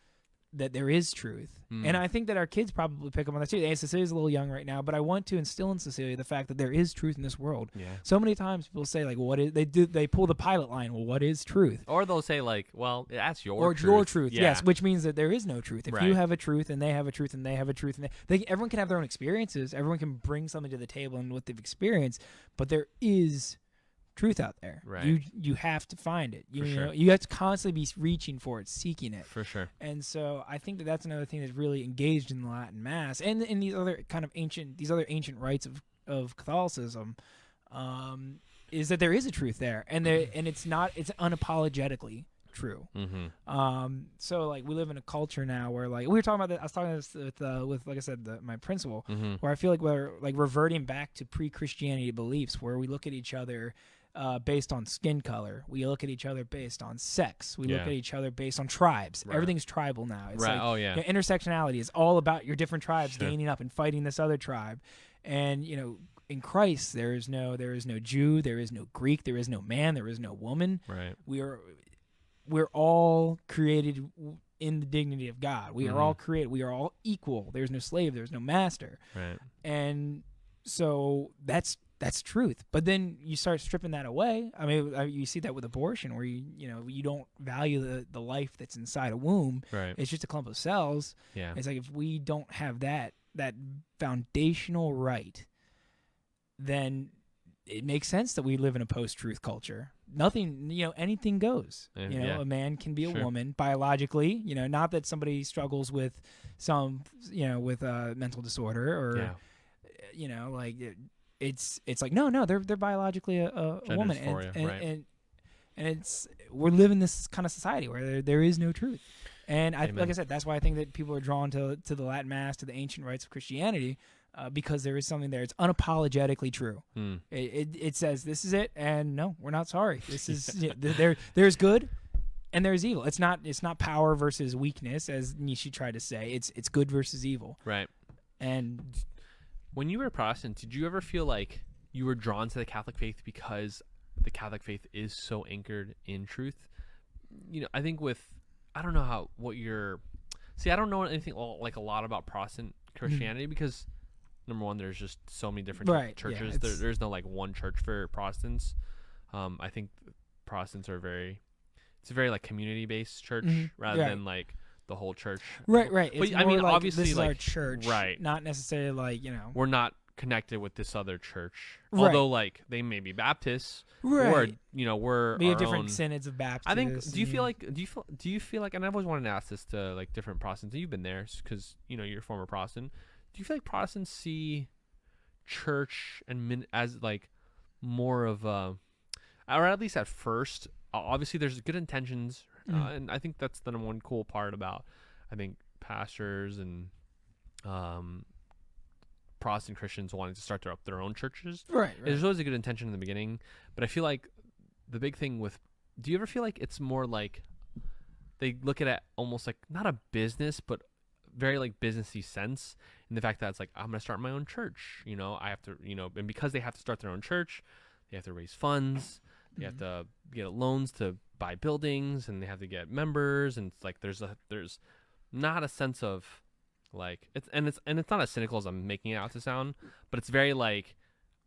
that there is truth. And I think that our kids probably pick up on that too. Cecilia's a little young right now, but I want to instill in Cecilia the fact that there is truth in this world. Yeah. So many times people say like, "What is?" They pull the pilot line. Well, what is truth? Or they'll say like, "Well, that's your or truth." your truth." Yeah. Yes, which means that there is no truth. If you have a truth and they have a truth and they have a truth, and everyone can have their own experiences. Everyone can bring something to the table and what they've experienced, but there is truth out there. Right. You have to find it. You sure. You have to constantly be reaching for it, seeking it. For sure. And so I think that that's another thing that's really engaged in the Latin Mass and in these other kind of ancient rites of Catholicism, is that there is a truth there, and it's unapologetically true. So like we live in a culture now where like we were talking about that. I was talking about this with like I said my principal, where I feel like we're like reverting back to pre-Christianity beliefs where we look at each other based on skin color. We look at each other based on sex. We look at each other based on tribes. Right. Everything's tribal now. It's like, intersectionality is all about your different tribes gaining up and fighting this other tribe. And in Christ, there is no Jew, there is no Greek, there is no man, there is no woman. Right. We're all created in the dignity of God. We are all created. We are all equal. There's no slave. There's no master. Right. And so that's truth. But then you start stripping that away. I mean, you see that with abortion, where you don't value the life that's inside a womb. Right. It's just a clump of cells. Yeah. It's like if we don't have that foundational right, then it makes sense that we live in a post-truth culture. Nothing, anything goes. A man can be a woman biologically. Not that somebody struggles with some, with a mental disorder or, like it's like no, they're biologically a woman, and we're living this kind of society where there is no truth. And like I said, that's why I think that people are drawn to the Latin Mass, to the ancient rites of Christianity. Because there is something there. It's unapologetically true. It says this is it, and no, we're not sorry. This is there's good and there's evil. It's not power versus weakness, as Nietzsche tried to say. It's good versus evil. Right. And when you were a Protestant, did you ever feel like you were drawn to the Catholic faith because the Catholic faith is so anchored in truth? I think I don't know I don't know anything like a lot about Protestant Christianity because. Number one, there's just so many different churches. Yeah, there's no like one church for Protestants. I think Protestants are it's a very like community based church rather than like the whole church. Right. But I mean, like, obviously, this is like our church, right? Not necessarily like we're not connected with this other church, although like they may be Baptists, or we're we our have different own synods of Baptists. I think. Do you feel like? And I've always wanted to ask this to like different Protestants. And you've been there because you're a former Protestant. Do you feel like Protestants see church and as like more of a, or at least at first, obviously there's good intentions, and I think that's the number one cool part about, I think, pastors and Protestant Christians wanting to start their own churches. Right. There's always a good intention in the beginning, but I feel like the big thing do you ever feel like it's more like they look at it almost like not a business, but very like businessy sense in the fact that it's like, I'm gonna start my own church. I have to, and because they have to start their own church, they have to raise funds, they have to get loans to buy buildings, and they have to get members, and it's like there's not a sense of like it's not as cynical as I'm making it out to sound, but it's very like,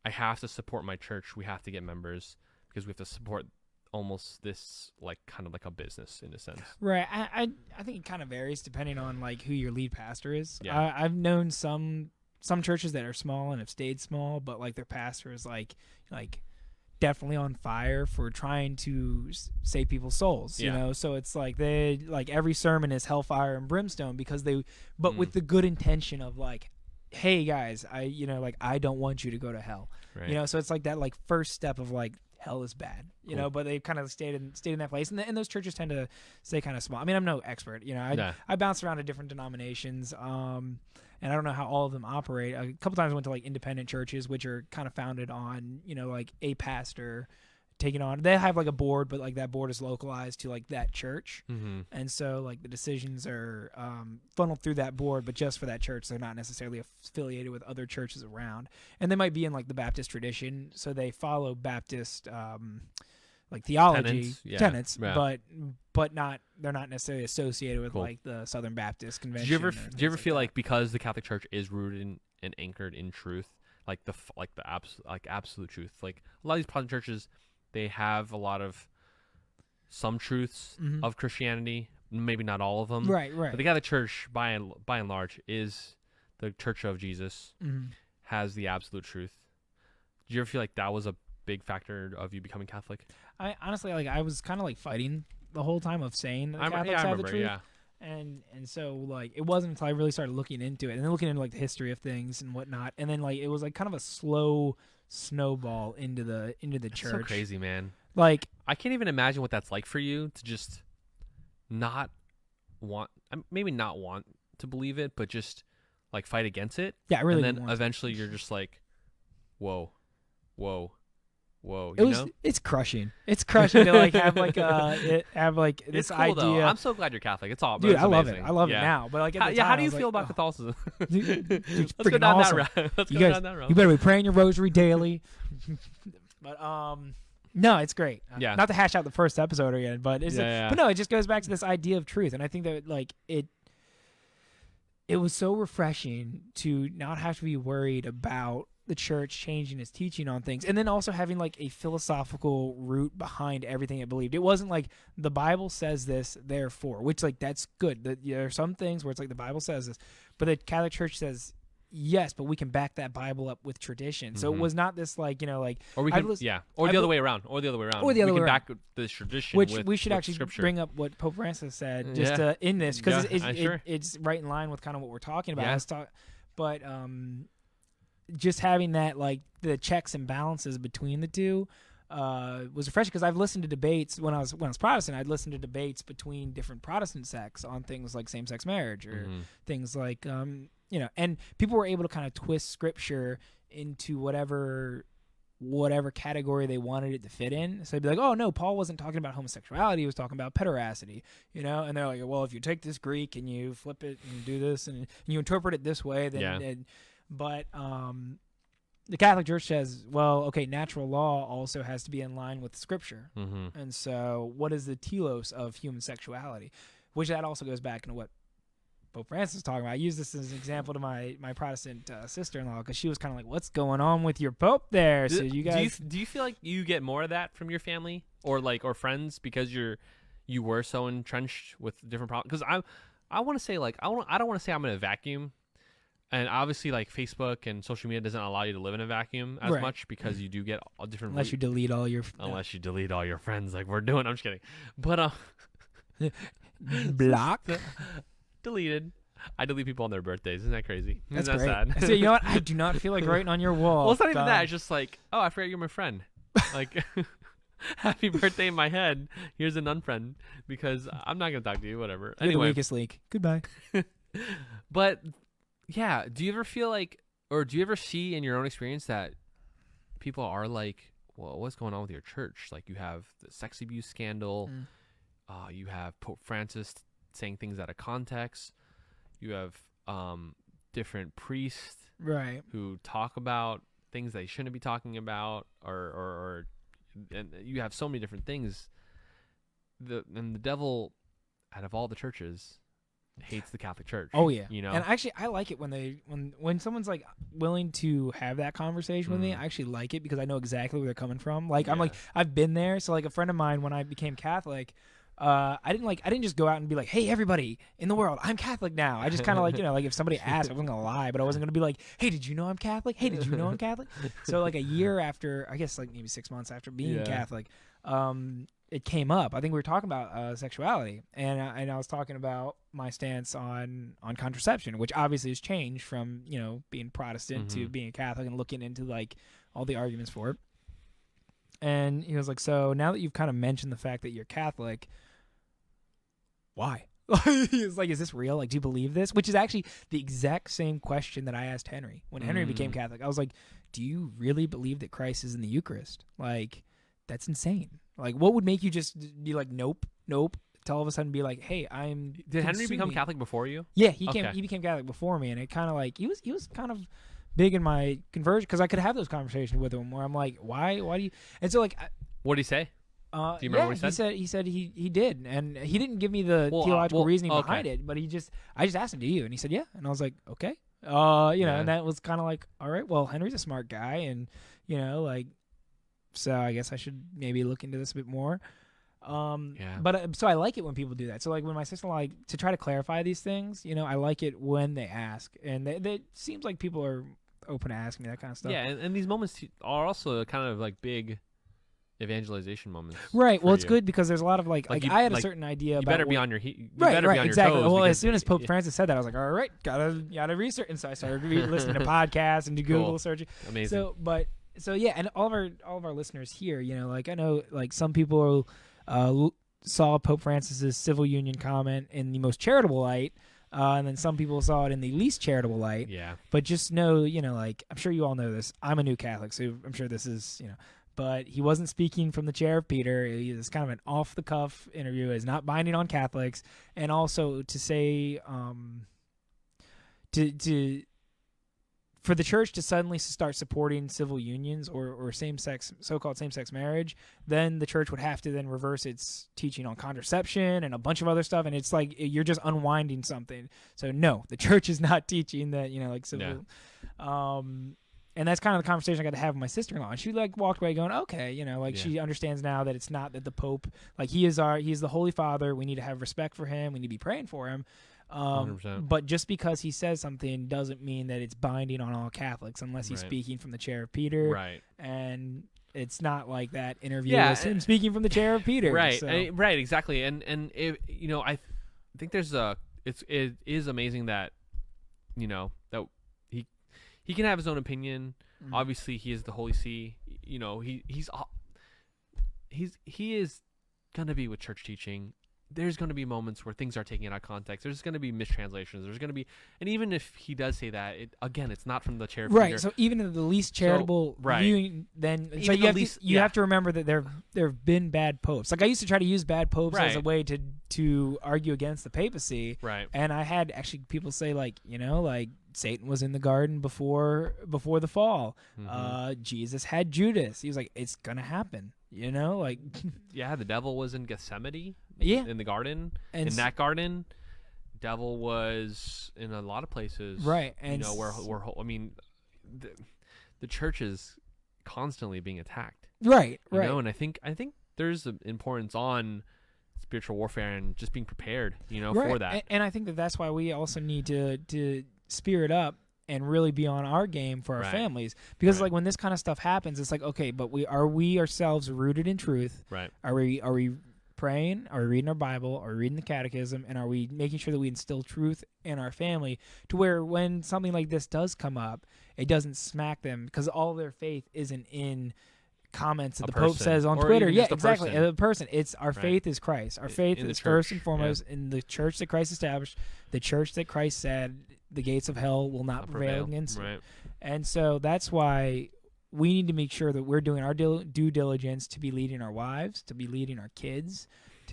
I have to support my church, we have to get members because we have to support almost this like kind of like a business in a sense. Right. I think it kind of varies depending on like who your lead pastor is. Yeah. I've known some churches that are small and have stayed small, but like their pastor is like definitely on fire for trying to save people's souls, so it's like they like every sermon is hellfire and brimstone because with the good intention of like, hey guys, I don't want you to go to hell. Right. So it's like that like first step of like, hell is bad, cool. But they kind of stayed in that place, and those churches tend to stay kind of small. I mean, I'm no expert, I bounced around to different denominations, and I don't know how all of them operate. A couple times I went to like independent churches, which are kind of founded on, like a pastor taking on. They have like a board, but like that board is localized to like that church, and so like the decisions are funneled through that board, but just for that church. They're not necessarily affiliated with other churches around, and they might be in like the Baptist tradition, so they follow Baptist like theology tenets, yeah. but not, they're not necessarily associated with like the Southern Baptist Convention. Do you ever feel like because the Catholic Church is rooted in and anchored in truth, like the absolute truth, like a lot of these Protestant churches, they have a lot of some truths of Christianity, maybe not all of them. Right. But the Catholic Church, by and large, is the Church of Jesus, has the absolute truth. Did you ever feel like that was a big factor of you becoming Catholic? I honestly, like, I was kind of like fighting the whole time of saying that Catholics have the truth. Yeah. And so like it wasn't until I really started looking into it and then looking into like the history of things and whatnot, and then like it was like kind of a slow snowball into the church. So crazy, man. Like I can't even imagine what that's like for you to just not want, maybe not want to believe it, but just like fight against it. Yeah, I really. And then eventually you're just like, whoa. It's crushing. It's crushing to like have like this cool, idea. Though. I'm so glad you're Catholic. It's all, dude. I love amazing. it. I love it now. But like, how do you feel about Catholicism? Dude, Let's go down awesome. that route. Let's you go guys, down that route. You better be praying your rosary daily. But no, it's great. Yeah. Not to hash out the first episode again, but but no, it just goes back to this idea of truth, and I think that like it was so refreshing to not have to be worried about the church changing its teaching on things, and then also having like a philosophical root behind everything it believed. It wasn't like the Bible says this, therefore, which like that's good. There are some things where it's like the Bible says this, but the Catholic Church says yes, but we can back that Bible up with tradition. So it was not this like or we can or the other way around, we can back this tradition, which with, we should actually scripture. bring up what Pope Francis said just in this because it's right in line with kind of what we're talking about. But just having that like the checks and balances between the two was refreshing, because I've listened to debates when I was Protestant. I'd listen to debates between different Protestant sects on things like same-sex marriage or things like and people were able to kind of twist scripture into whatever category they wanted it to fit in. So they'd be like, oh no, Paul wasn't talking about homosexuality, he was talking about pederasty, and they're like, well, if you take this Greek and you flip it and do this and you interpret it this way, then but the Catholic Church says, well, okay, natural law also has to be in line with Scripture. And so what is the telos of human sexuality? Which that also goes back into what Pope Francis was talking about. I use this as an example to my Protestant sister-in-law, because she was kind of like, what's going on with your Pope there? So you guys... Do you feel like you get more of that from your family or friends because you were so entrenched with different problems? Because I want to say, like, I don't want to say I'm in a vacuum. And obviously, like, Facebook and social media doesn't allow you to live in a vacuum as much, because you do get all different... Unless you delete all your... Unless you delete all your friends like we're doing. I'm just kidding. But... Block? Deleted. I delete people on their birthdays. Isn't that crazy? That's Isn't that great. sad? So, you know what? I do not feel like writing on your wall. Well, it's not even that. It's just like, oh, I forgot you're my friend. Like... Happy birthday in my head. Here's an unfriend, because I'm not going to talk to you. Whatever. You're anyway. The weakest link. Goodbye. But... yeah, do you ever feel like, or do you ever see in your own experience that people are like, well, what's going on with your church? Like, you have the sex abuse scandal, You have Pope Francis saying things out of context. You have different priests Right. who talk about things they shouldn't be talking about, or and you have so many different things. And the devil, out of all the churches, hates the Catholic Church. Oh yeah. You know, And actually, I like it when someone's like willing to have that conversation with me. I actually like it because I know exactly where they're coming from. Like I'm like, I've been there. So like a friend of mine, when I became Catholic, I didn't just go out and be like, hey everybody in the world, I'm Catholic now. I just kind of like, like if somebody asked, I wasn't gonna lie, but I wasn't gonna be like, hey, did you know I'm Catholic? Hey, did you know I'm Catholic? So like a year after, I guess like maybe 6 months after being Catholic, it came up. I think we were talking about sexuality, and I was talking about my stance on contraception, which obviously has changed from being Protestant to being a Catholic and looking into like all the arguments for it. And he was like, so now that you've kind of mentioned the fact that you're Catholic, why? He's like, is this real? Like, do you believe this? Which is actually the exact same question that I asked Henry when Henry became Catholic. I was like, do you really believe that Christ is in the Eucharist? Like, that's insane. Like, what would make you just be like, nope, to all of a sudden be like, hey, I'm. Did Henry become Catholic before you? Yeah, he became Catholic before me, and it kind of like he was kind of big in my conversion because I could have those conversations with him where I'm like, why do you? And so like, what did he say? Do you remember what he said? He said he did, and he didn't give me the theological reasoning behind it, but I just asked him, do you? And he said, yeah, and I was like, okay, and that was kind of like, all right, well, Henry's a smart guy, and like, so I guess I should maybe look into this a bit more. But so I like it when people do that. So like when my sister-in-law, to try to clarify these things, I like it when they ask, and it seems like people are open to asking me that kind of stuff. Yeah, and these moments are also kind of like big evangelization moments. Right. Well, it's good because there's a lot of like I had a certain idea about. You better be on your you right, better be on exactly. your toes. Well, as soon as Pope Francis said that, I was like, all right, gotta research, and so I started listening to podcasts and do Google searching. Amazing. So yeah, and all of our listeners here, like I know like some people saw Pope Francis's civil union comment in the most charitable light. And then some people saw it in the least charitable light. Yeah. But just know, like, I'm sure you all know this. I'm a new Catholic, so I'm sure this is, But he wasn't speaking from the chair of Peter. It was kind of an off-the-cuff interview. It's not binding on Catholics. And also to say, for the church to suddenly start supporting civil unions or so-called same-sex marriage, then the church would have to then reverse its teaching on contraception and a bunch of other stuff, and it's like you're just unwinding something. So no, the church is not teaching that, like civil. Yeah. And that's kind of the conversation I got to have with my sister-in-law, and she like walked away going, okay, she understands now that it's not that the Pope, like he's the Holy Father. We need to have respect for him. We need to be praying for him. 100%. But just because he says something doesn't mean that it's binding on all Catholics unless he's speaking from the chair of Peter. Right. And it's not like that interview is him speaking from the chair of Peter. Right. So. Right. Exactly. And if, I think it is amazing that, that he can have his own opinion. Mm-hmm. Obviously, he is the Holy See. He is gonna be with church teaching. There's going to be moments where things are taken out of context. There's going to be mistranslations. There's going to be, and even if he does say that, it's not from the chair of Peter. Right. So even in the least charitable viewing, then so you have to remember that there have been bad popes. Like I used to try to use bad popes as a way to argue against the papacy. Right. And I had actually people say like Satan was in the garden before the fall. Mm-hmm. Jesus had Judas. He was like, it's gonna happen. The devil was in Gethsemane. Yeah, in the garden. And in that garden, devil was in a lot of places. Right, and where the church is constantly being attacked. Right. And I think there's an importance on spiritual warfare and just being prepared. For that. And I think that's why we also need to spirit up and really be on our game for our families, because like when this kind of stuff happens, it's like, okay, but are we ourselves rooted in truth? Right. Are we praying? Are we reading our Bible? Are we reading the Catechism? And are we making sure that we instill truth in our family to where when something like this does come up, it doesn't smack them because all their faith isn't in comments that the Pope says on Twitter. Yeah, exactly. The person. It's our faith is Christ. Our faith is first and foremost in the church that Christ established, the church that Christ said the gates of hell will not prevail against. Right. And so that's why we need to make sure that we're doing our due diligence to be leading our wives, to be leading our kids,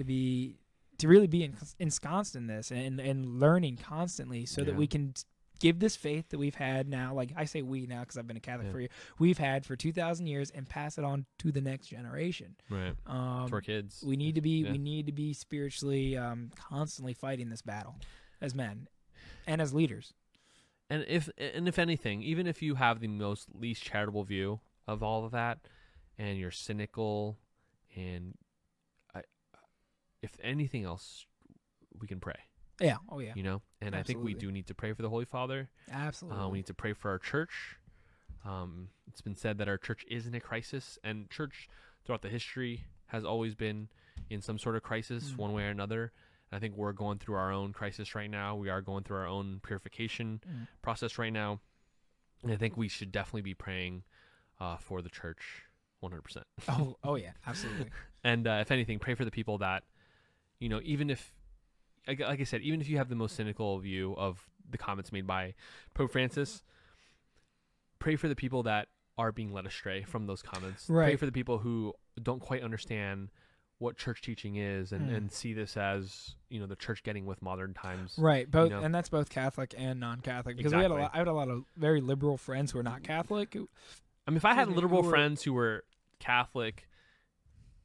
to really be ensconced in this and learning constantly so that we can give this faith that we've had now, like I say we now because I've been a Catholic for we've had for 2,000 years, and pass it on to the next generation. Right. To our kids. We need to be spiritually constantly fighting this battle as men and as leaders. And if anything, even if you have the least charitable view of all of that, and you're cynical, and if anything else, we can pray. Yeah. Oh, yeah. You know? And Absolutely. I think we do need to pray for the Holy Father. Absolutely. We need to pray for our church. It's been said that our church is in a crisis, and church throughout the history has always been in some sort of crisis one way or another. And I think we're going through our own crisis right now. We are going through our own purification process right now. And I think we should definitely be praying for the church 100%. Oh yeah, absolutely. And if anything, pray for the people that, even if, like I said, even if you have the most cynical view of the comments made by Pope Francis, pray for the people that are being led astray from those comments. Right. Pray for the people who don't quite understand what church teaching is and see this as, the church getting with modern times. Right. Both, and that's both Catholic and non-Catholic. Because I had a lot of very liberal friends who are not Catholic. I mean, if I had liberal friends who were Catholic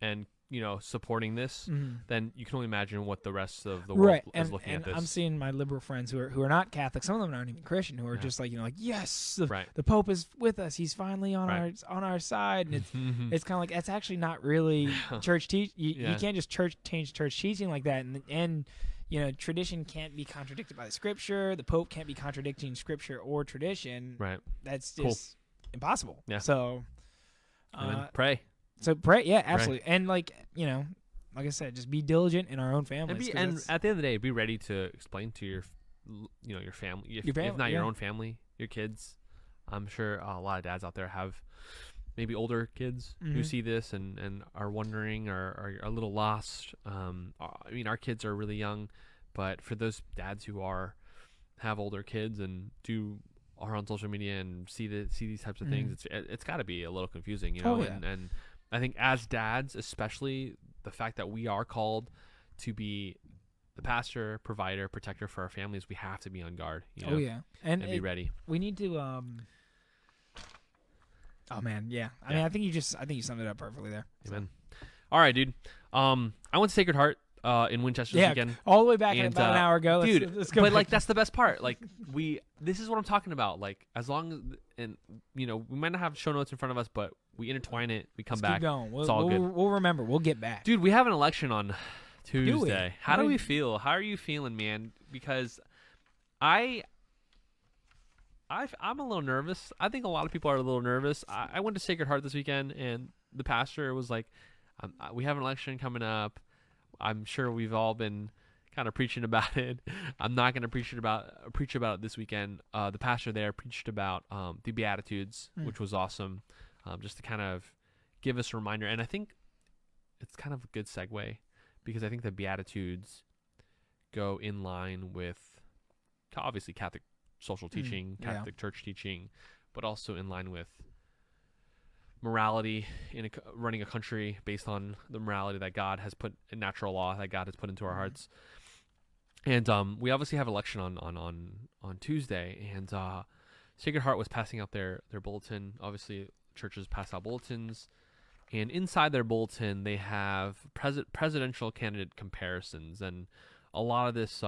and supporting this, then you can only imagine what the rest of the world is looking at this. I'm seeing my liberal friends who are not Catholic. Some of them aren't even Christian. Who are just like yes, the Pope is with us. He's finally on our side. And it's kind of like that's actually not really church teach. You can't just change church teaching like that. And tradition can't be contradicted by the Scripture. The Pope can't be contradicting Scripture or tradition. Right. That's just impossible. Yeah. So, pray. So pray, yeah, absolutely, and like I said, just be diligent in our own families. And at the end of the day, be ready to explain to your family, if not your own family, your kids. I'm sure a lot of dads out there have maybe older kids who see this and are wondering or are a little lost. I mean, our kids are really young, but for those dads who have older kids and are on social media and see these types of things, it's got to be a little confusing, and I think as dads, especially, the fact that we are called to be the pastor, provider, protector for our families, we have to be on guard. Oh yeah, and be ready. We need to. Oh man, yeah. I mean, I think you summed it up perfectly there. Amen. All right, dude. I went to Sacred Heart in Winchester this weekend. All the way back about an hour ago. Let's go. But like that's the best part. Like this is what I'm talking about. Like as long as we might not have show notes in front of us, but we intertwine it. We come back. Keep going. It's all good. We'll remember. We'll get back. Dude, we have an election on Tuesday. How do we feel? How are you feeling, man? Because I'm a little nervous. I think a lot of people are a little nervous. I went to Sacred Heart this weekend, and the pastor was like, "We have an election coming up. I'm sure we've all been kind of preaching about it. I'm not going to preach about it this weekend." The pastor there preached about the Beatitudes, which was awesome, just to kind of give us a reminder. And I think it's kind of a good segue because I think the Beatitudes go in line with obviously Catholic social teaching, Catholic church teaching, but also in line with morality in running a country based on the morality that God has put in natural law that God has put into our hearts. And we obviously have election on Tuesday, and Sacred Heart was passing out their bulletin. Obviously, churches pass out bulletins, and inside their bulletin they have presidential candidate comparisons, and a lot of this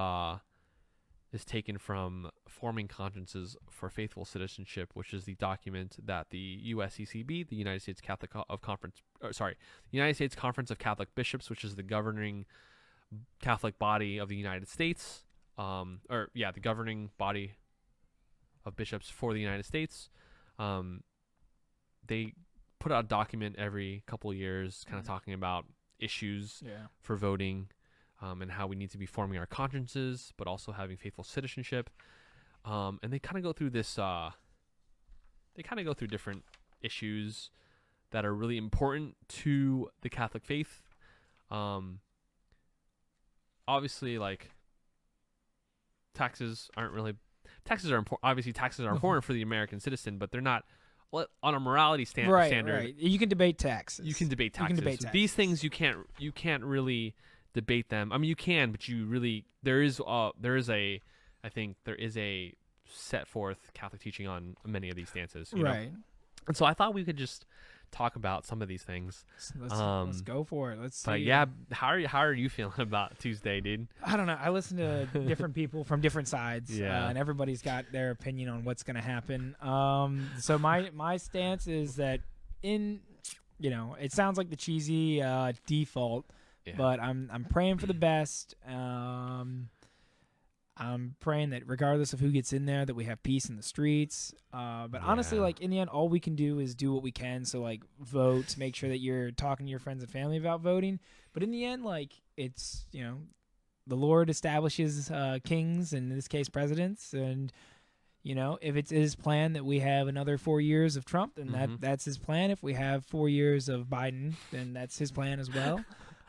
is taken from Forming Consciences for Faithful Citizenship, which is the document that the USCCB, the United States United States Conference of Catholic Bishops, which is the governing Catholic body of the United States, the governing body of bishops for the United States. They put out a document every couple of years, kind of talking about issues for voting. And how we need to be forming our consciences, but also having faithful citizenship. And they kind of go through this. They kind of go through different issues that are really important to the Catholic faith. Obviously, like taxes are important. Obviously, taxes are important for the American citizen, but they're not on a morality standard. Right. You can debate taxes. You can debate taxes. These things you can't really debate them. I mean, you can, but you really there is a set forth Catholic teaching on many of these stances, you know? Right. And so I thought we could just talk about some of these things. Let's go for it. Let's see. But yeah, how are you feeling about Tuesday, dude? I don't know. I listen to different people from different sides, Yeah. and everybody's got their opinion on what's going to happen. So my stance is that it sounds like the cheesy default, but I'm praying for the best. I'm praying that regardless of who gets in there, that we have peace in the streets. But honestly, like in the end, all we can do is do what we can. So like vote, make sure that you're talking to your friends and family about voting. But in the end, like it's, the Lord establishes kings, and in this case, presidents. And, if it's his plan that we have another 4 years of Trump, then that's his plan. If we have 4 years of Biden, then that's his plan as well.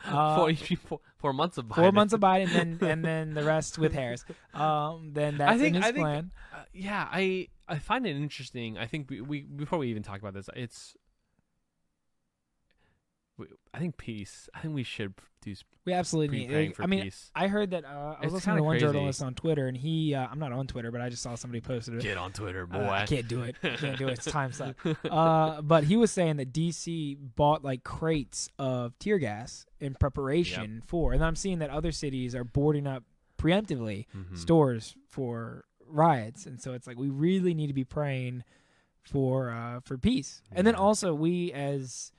4 months of Biden. 4 months of Biden, and then the rest with Harris. Then that's in his plan. I find it interesting. I think we before we even talk about this, I think peace. I think we should do. We absolutely need. Praying for peace. I heard that I was listening to one journalist on Twitter, and he. I'm not on Twitter, but I just saw somebody posted it. Get on Twitter, boy. I can't do it. It's time suck. But he was saying that DC bought like crates of tear gas in preparation for, and I'm seeing that other cities are boarding up preemptively stores for riots, and so it's like we really need to be praying for peace, and then also we as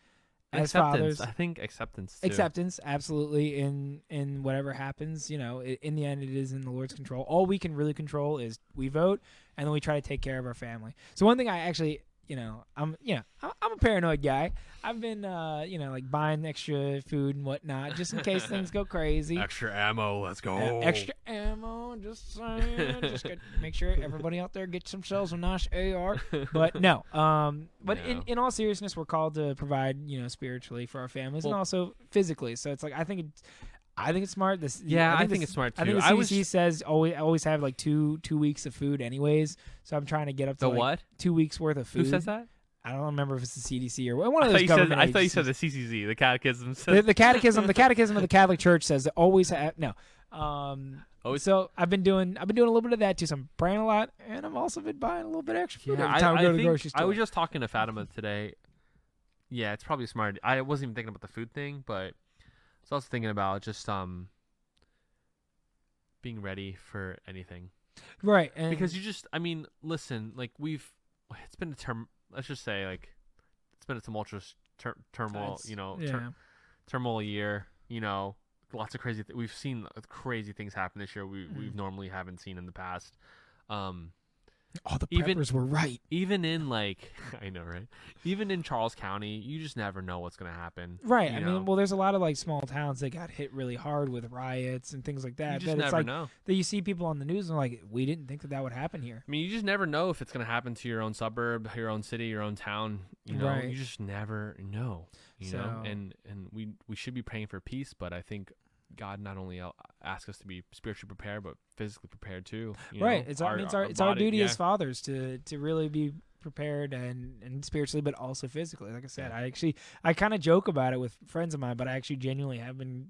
fathers, I think acceptance too. Acceptance, absolutely, in whatever happens, in the end, it is in the Lord's control. All we can really control is we vote, and then we try to take care of our family. So one thing I actually, I'm a paranoid guy. I've been, like buying extra food and whatnot, just in case things go crazy. Extra ammo, let's go. Extra ammo, just saying. Just gotta make sure everybody out there gets themselves a nice AR. But no, in all seriousness, we're called to provide, spiritually for our families and also physically. So it's like I think it's smart. I think it's smart too. I think the CDC says always have like two weeks of food anyways. So I'm trying to get up to what? 2 weeks worth of food. Who says that? I don't remember if it's the CDC or one of those government I thought you agencies. said the CCC, the Catechism. Says the Catechism of the Catholic Church says that always have no. So I've been doing a little bit of that too. So I'm praying a lot, and I've also been buying a little bit of extra food every time I go to the grocery store. I was just talking to Fatima today. Yeah, it's probably smart. I wasn't even thinking about the food thing, but I was also thinking about just being ready for anything. Right, and because listen, like it's been a term. Let's just say, like, it's been a tumultuous turmoil, turmoil year, lots of crazy we've seen crazy things happen this year we've normally haven't seen in the past. The preppers were right. Even in I know, right? Even in Charles County, you just never know what's going to happen. Right. There's a lot of small towns that got hit really hard with riots and things like that. You just never know. That you see people on the news and we didn't think that would happen here. I mean, you just never know if it's going to happen to your own suburb, your own city, your own town. Right. You just never know. You know, and we should be praying for peace, but I think God not only asks us to be spiritually prepared, but physically prepared too. Right. It's our duty as fathers to really be prepared and spiritually, but also physically. Like I said, I kind of joke about it with friends of mine, but I actually genuinely have been,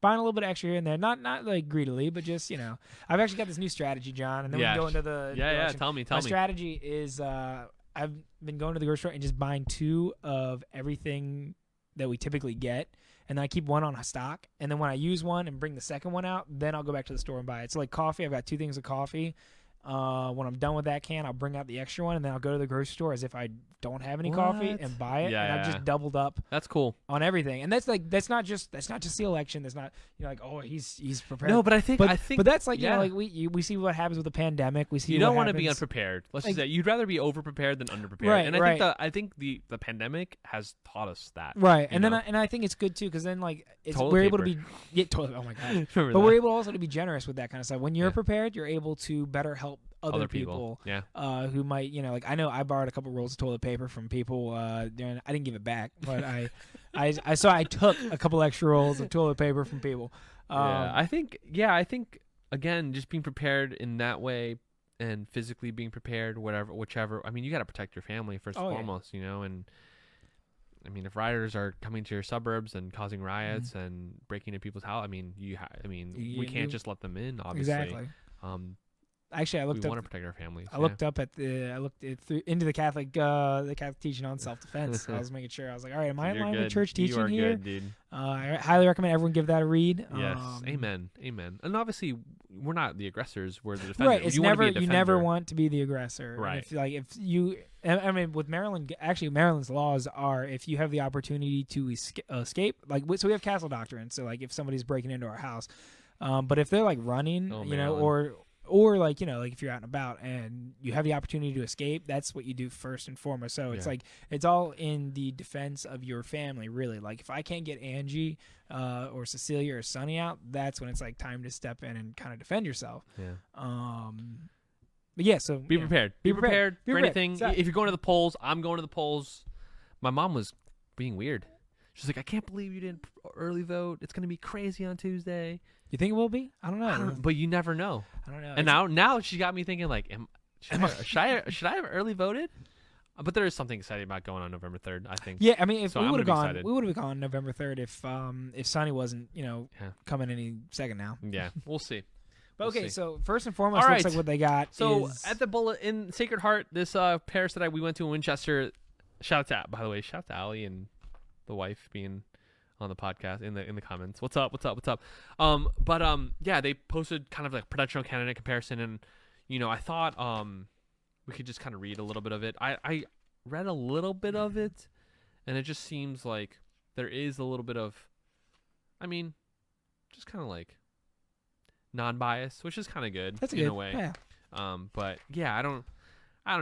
buying a little bit extra here and there, not like greedily, but just I've actually got this new strategy, John, and then we can go into the direction. Tell me. My strategy is I've been going to the grocery store and just buying 2 of everything that we typically get. And then I keep one on stock. And then when I use one and bring the second one out, then I'll go back to the store and buy it. So like coffee, I've got 2 things of coffee. When I'm done with that can, I'll bring out the extra one, and then I'll go to the grocery store as if I don't have any coffee and buy it. And I've just doubled up. That's cool on everything. And that's not just the election. That's not he's prepared. No, but I think that's we see what happens with the pandemic. We see you don't want to be unprepared. Let's just say you'd rather be overprepared than underprepared. Right, and I think the pandemic has taught us that. Right, and then I think it's good too because then we're able to be oh my god. But we're able also to be generous with that kind of stuff. When you're prepared, you're able to better help other people who might I know I borrowed a couple rolls of toilet paper from people I didn't give it back, but I took a couple extra rolls of toilet paper from people. I think again, just being prepared in that way and physically being prepared, whichever. I mean, you got to protect your family first and foremost, and I mean, if rioters are coming to your suburbs and causing riots and breaking into people's house, I mean, we can't just let them in. Obviously, exactly. Um, Actually, I we looked want to up. protect our families. I looked up at into the Catholic teaching on self-defense. I was making sure. I was like, all right, am I in line with church teaching you are here? Good, dude. I highly recommend everyone give that a read. Yes, amen. And obviously, we're not the aggressors. We're the defenders. Right. It's you never want to be the aggressor. Right. And if you, I mean, with Maryland, actually, Maryland's laws are if you have the opportunity to escape, like, so we have castle doctrine. So like, if somebody's breaking into our house, but if they're like running, or like, like if you're out and about and you have the opportunity to escape, that's what you do first and foremost. So it's like, it's all in the defense of your family, really. Like if I can't get Angie or Cecilia or Sonny out, that's when it's like time to step in and kind of defend yourself. Yeah. But yeah, so be prepared. Be prepared for anything. Exactly. If you're going to the polls, I'm going to the polls. My mom was being weird. She's like, I can't believe you didn't early vote. It's going to be crazy on Tuesday. You think it will be? I don't know. But you never know. I don't know. And now she got me thinking, like, should I have early voted? But there is something exciting about going on November 3rd, I think. Yeah, I mean, if so we would have gone November 3rd if Sonny wasn't, coming any second now. Yeah, we'll see. But We'll see. so first and foremost, All looks right. like what they got. So is, at the bullet in Sacred Heart, this parish that we went to in Winchester. Shout out to Allie and the wife being on the podcast in the comments. What's up? Yeah, they posted kind of like presidential candidate comparison, and I thought we could just kind of read a little bit of it. I read a little bit of it, and it just seems like there is a little bit of, just kind of like non-bias, which is kind of good. That's in good. a way. Yeah. But yeah, I don't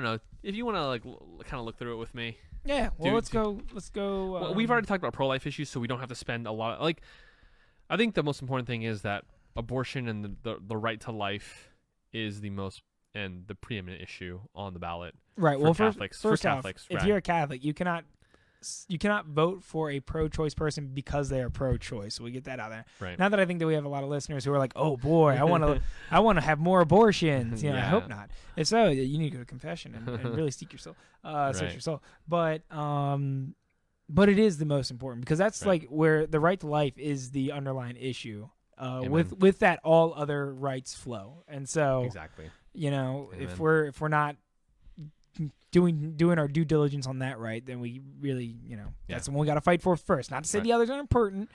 know if you want to like kind of look through it with me. Yeah. Well, let's go. Well, we've already talked about pro-life issues, so we don't have to spend a lot. I think the most important thing is that abortion and the right to life is the most and the preeminent issue on the ballot. Right. For Well, Catholics, first for off, Catholics, if right. you're a Catholic, you cannot vote for a pro-choice person because they are pro-choice. So we get that out there. Right. Not that I think that we have a lot of listeners who are like, "Oh boy, I want to have more abortions." I hope not. If so, you need to go to confession and really seek your soul, search your soul. But it is the most important because that's like where the right to life is the underlying issue. With that, all other rights flow, and so exactly. If we're not doing our due diligence on that right, then we really, that's the one we got to fight for first. Not to say the others aren't important,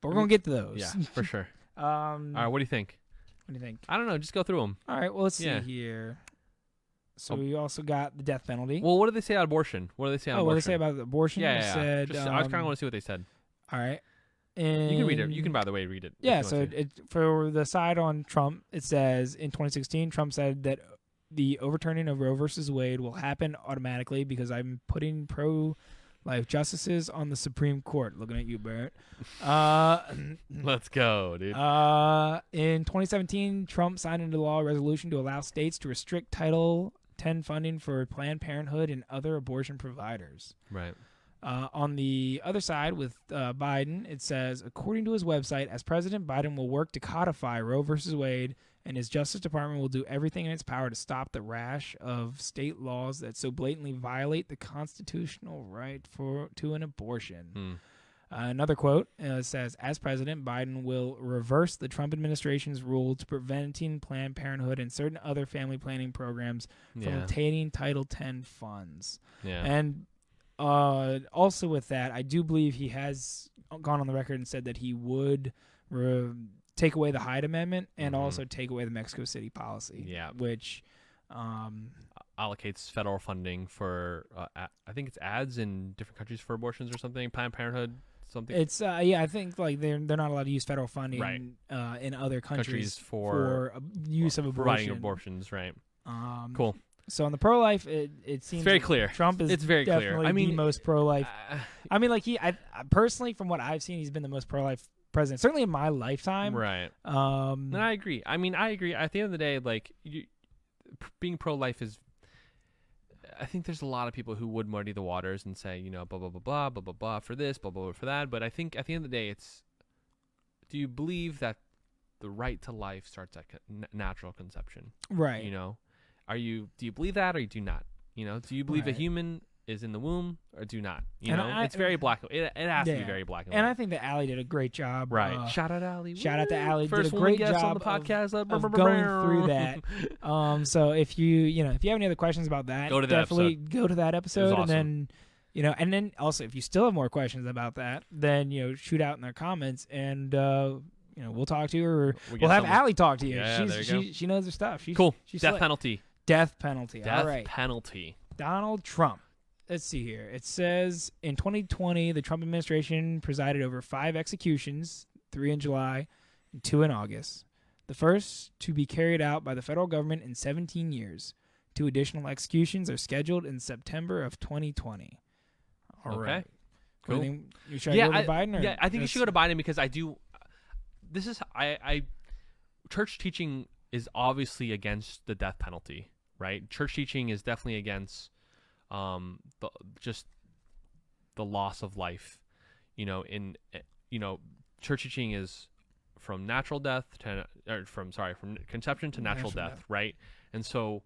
but we're going to get to those. Yeah, for sure. All right, what do you think? What do you think? I don't know. Just go through them. All right, well, let's see here. So we also got the death penalty. Well, what do they say about abortion? What do they say on abortion? What do they say about abortion? Yeah. Said, I just kind of want to see what they said. All right. You can read it. You can, by the way, read it. Yeah, so for the side on Trump, it says in 2016, Trump said that the overturning of Roe versus Wade will happen automatically because I'm putting pro-life justices on the Supreme Court. Looking at you, Barrett. Let's go, dude. In 2017, Trump signed into law a resolution to allow states to restrict Title X funding for Planned Parenthood and other abortion providers. Right. On the other side, with Biden, it says, according to his website, as president, Biden will work to codify Roe versus Wade, and his Justice Department will do everything in its power to stop the rash of state laws that so blatantly violate the constitutional right to an abortion. Another quote says, as president, Biden will reverse the Trump administration's rule to preventing Planned Parenthood and certain other family planning programs from obtaining Title X funds. Yeah. And also with that, I do believe he has gone on the record and said that he would take away the Hyde Amendment and also take away the Mexico City policy. Yeah, which allocates federal funding for I think it's ads in different countries for abortions or something. Planned Parenthood, something. It's I think like they're not allowed to use federal funding in other countries for use of abortion. Providing abortions, right? Cool. So on the pro-life, it seems it's very clear. Trump is very definitely clear. the most pro-life. I mean, like I personally, from what I've seen, he's been the most pro-life president, certainly in my lifetime. Right. And I agree. I mean, I agree. At the end of the day, like being pro-life is. I think there's a lot of people who would muddy the waters and say, blah blah blah blah blah blah blah for this, blah blah blah for that. But I think at the end of the day, it's. Do you believe that the right to life starts at natural conception? Right. Do you believe that or you do not? Do you believe a human is in the womb or do not. You And know, it's very black. It has to be very black and white. And I think that Allie did a great job. Right. Shout out Allie. Shout out to Allie. First did a great guest job on the podcast of going through that. So if you have any other questions about that, go to that definitely episode. go to that episode. Awesome. And then also if you still have more questions about that, then shoot out in their comments and we'll talk to you, or we'll have Allie talk to you. Yeah, there you go. She knows her stuff. Cool. She's Death slick. penalty. Death penalty. Death All right. penalty. Donald Trump. Let's see here. It says in 2020, the Trump administration presided over 5 executions, 3 in July and 2 in August. The first to be carried out by the federal government in 17 years. 2 additional executions are scheduled in September of 2020. All right. Cool. Should I go to Biden? Yeah, I think you should go to Biden because I do. This is church teaching is obviously against the death penalty, right? Church teaching is definitely against just the loss of life. Church teaching is from natural death from conception to natural death, right? And so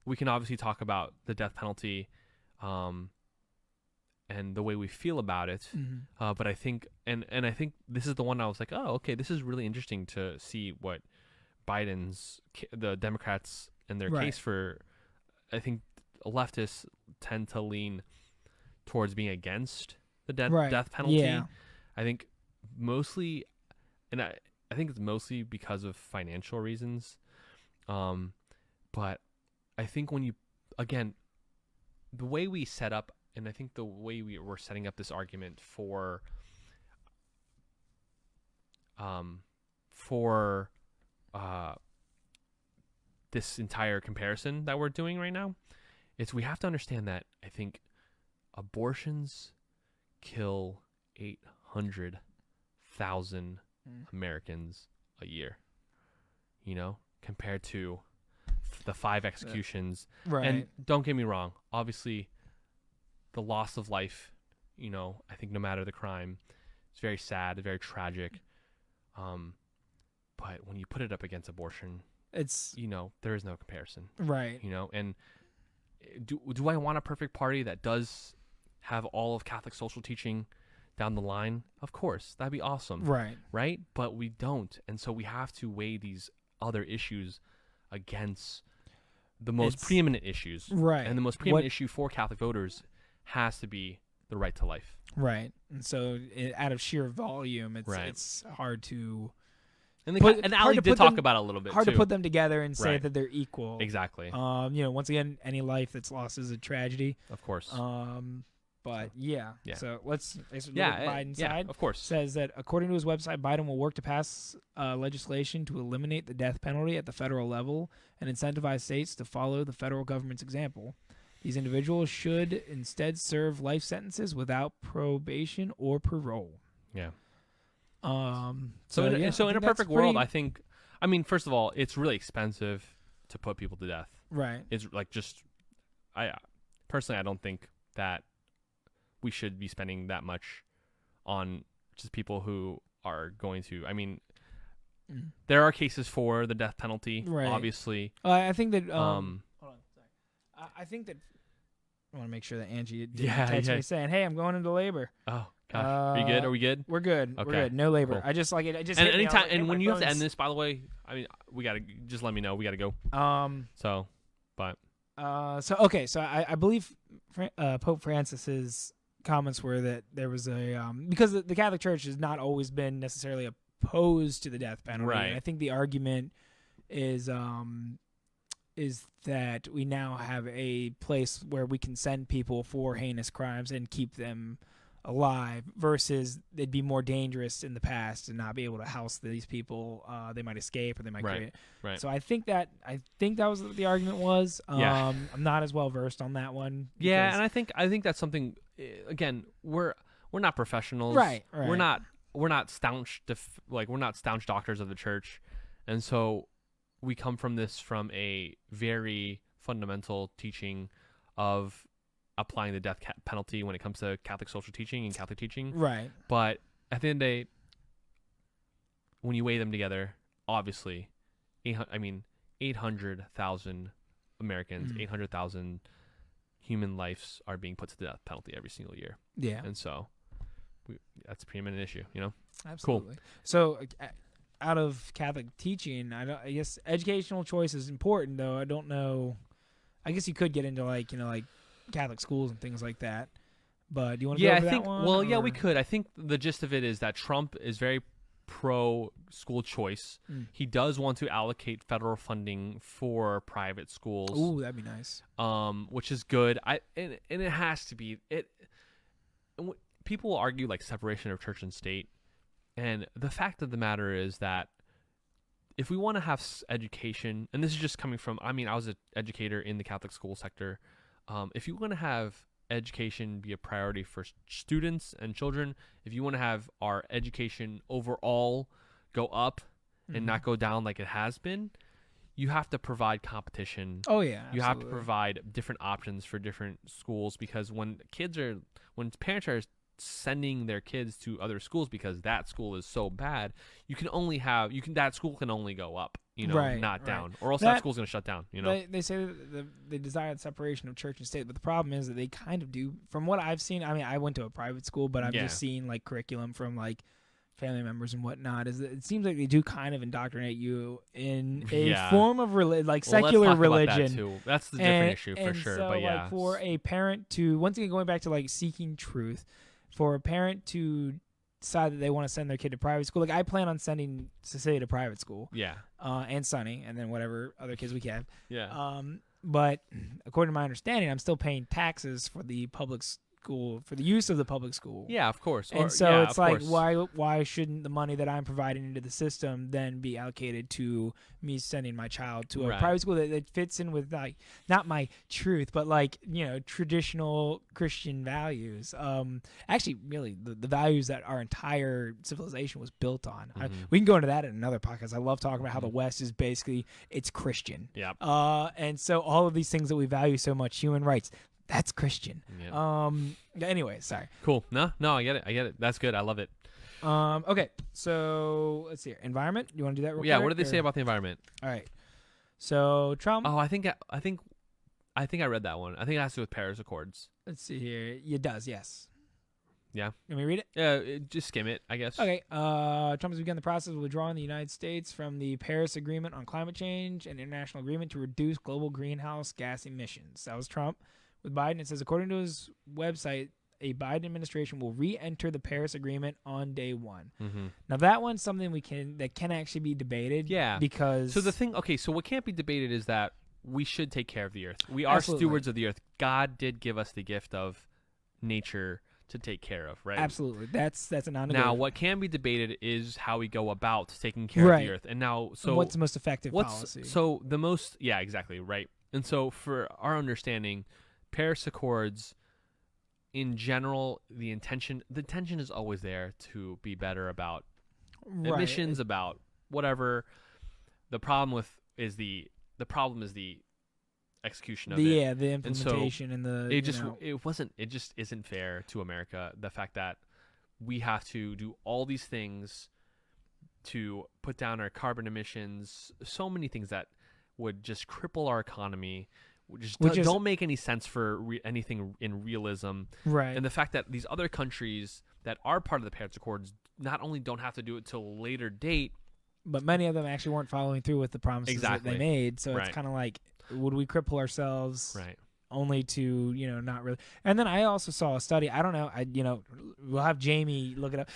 we can obviously talk about the death penalty, and the way we feel about it. Mm-hmm. But I think, and I think this is the one I was like, oh, okay, this is really interesting to see what the Democrats and their case for. I think leftists tend to lean towards being against the death penalty. Yeah. I think mostly, and I think it's mostly because of financial reasons. But I think when the way we set up, and I think the way we were setting up this argument for this entire comparison that we're doing right now, is we have to understand that I think abortions kill 800,000 Americans a year, compared to the 5 executions. Right. And don't get me wrong, obviously the loss of life, I think no matter the crime, it's very sad, very tragic. But when you put it up against abortion, it's there is no comparison. Right. And do I want a perfect party that does have all of Catholic social teaching down the line? Of course, that'd be awesome. Right? But we don't. And so we have to weigh these other issues against the most preeminent issues. Right. And the most preeminent issue for Catholic voters has to be the right to life. Right. And so out of sheer volume, it's hard to... And Ali did talk about it a little bit, hard too. to put them together and say that they're equal. Exactly. Once again, any life that's lost is a tragedy. Of course. But yeah. So let's look at Biden's side. Of course. Says that according to his website, Biden will work to pass legislation to eliminate the death penalty at the federal level and incentivize states to follow the federal government's example. These individuals should instead serve life sentences without probation or parole. Yeah. So in a perfect world, I think, first of all, it's really expensive to put people to death. Right. It's like I don't think that we should be spending that much on just people who are going to, there are cases for the death penalty, obviously. I think that, hold on, sorry. I think that, I want to make sure that Angie didn't text me saying, hey, I'm going into labor. Oh. Gosh, are you good? Are we good? We're good. Okay. We're good. No labor. Cool. I just like it. I just and hit me. anytime. Like, and when you have to end this, by the way, we gotta just let me know. We gotta go. So I believe Pope Francis's comments were that there was a because the Catholic Church has not always been necessarily opposed to the death penalty. Right. And I think the argument is that we now have a place where we can send people for heinous crimes and keep them alive versus they'd be more dangerous in the past and not be able to house these people. They might escape or they might create. Right. So I think that was what the argument was. I'm not as well versed on that one. Yeah, and I think that's something. Again, we're not professionals. Right. We're not staunch we're not staunch doctors of the church, and so we come from a very fundamental teaching of applying the death penalty when it comes to Catholic social teaching and Catholic teaching. Right. But at the end of the day, when you weigh them together, obviously, 800,000 Americans, 800,000 human lives are being put to the death penalty every single year. Yeah. And so that's a preeminent issue, Absolutely. Cool. So out of Catholic teaching, I guess educational choice is important, though. I don't know. I guess you could get into like Catholic schools and things like that. But do you want to go over that one? Well, yeah, we could. I think the gist of it is that Trump is very pro school choice. He does want to allocate federal funding for private schools. Ooh, that'd be nice. Which is good. And it has to be it. People will argue like separation of church and state, and the fact of the matter is that if we want to have education, and this is just coming from, I was an educator in the Catholic school sector. If you want to have education be a priority for students and children, if you want to have our education overall go up and not go down like it has been, you have to provide competition. Oh yeah, you have to provide different options for different schools, because when parents are sending their kids to other schools because that school is so bad, that school can only go up, not down, or else that school's going to shut down. They say that they desire the separation of church and state, but the problem is that they kind of do. From what I've seen, I went to a private school, but I've just seen like curriculum from like family members and whatnot. Is that it seems like they do kind of indoctrinate you in a form of secular religion. Let's talk about that too. That's the different issue for sure. So, but like, for a parent to, once again going back to like seeking truth, for a parent to decide that they want to send their kid to private school, like I plan on sending Cecilia to private school, and Sonny, and then whatever other kids we can, but according to my understanding, I'm still paying taxes for the public school, for the use of the public school. Yeah, of course. And so it's like, why shouldn't the money that I'm providing into the system then be allocated to me sending my child to a private school that fits in with, like, not my truth, but like, traditional Christian values. Actually, really, the values that our entire civilization was built on. We can go into that in another podcast. I love talking about how the West is basically, it's Christian. Yeah. And so all of these things that we value so much, human rights, that's Christian. Yeah. Anyway, sorry. Cool. No, I get it. That's good. I love it. Okay. So let's see here. Environment. You want to do that real quick? Yeah. What did they say about the environment? All right. So Trump. Oh, I think I read that one. I think it has to do with Paris Accords. Let's see here. It does. Yes. Yeah. Let me read it. Yeah. Just skim it, I guess. Okay. Trump has begun the process of withdrawing the United States from the Paris Agreement on climate change, an international agreement to reduce global greenhouse gas emissions. That was Trump. With Biden, it says, according to his website, a Biden administration will re-enter the Paris Agreement on day one. Now, that one's something that can actually be debated. Yeah. Because so what can't be debated is that we should take care of the earth. We are stewards of the earth. God did give us the gift of nature to take care of, right? Absolutely. That's a non-negotiable. Now, what can be debated is how we go about taking care of the earth. And now, so what's the most effective policy? So exactly, right. And so for our understanding, Paris Accords, in general, the intention is always there to be better about emissions, about whatever. The problem is the execution of it. Yeah, the implementation and it just isn't fair to America. The fact that we have to do all these things to put down our carbon emissions, so many things that would just cripple our economy. Which don't make any sense for anything in realism. Right. And the fact that these other countries that are part of the Paris Accords not only don't have to do it till a later date, but many of them actually weren't following through with the promises that they made. So it's kind of like, would we cripple ourselves only to, not really. And then I also saw a study. I don't know. We'll have Jamie look it up.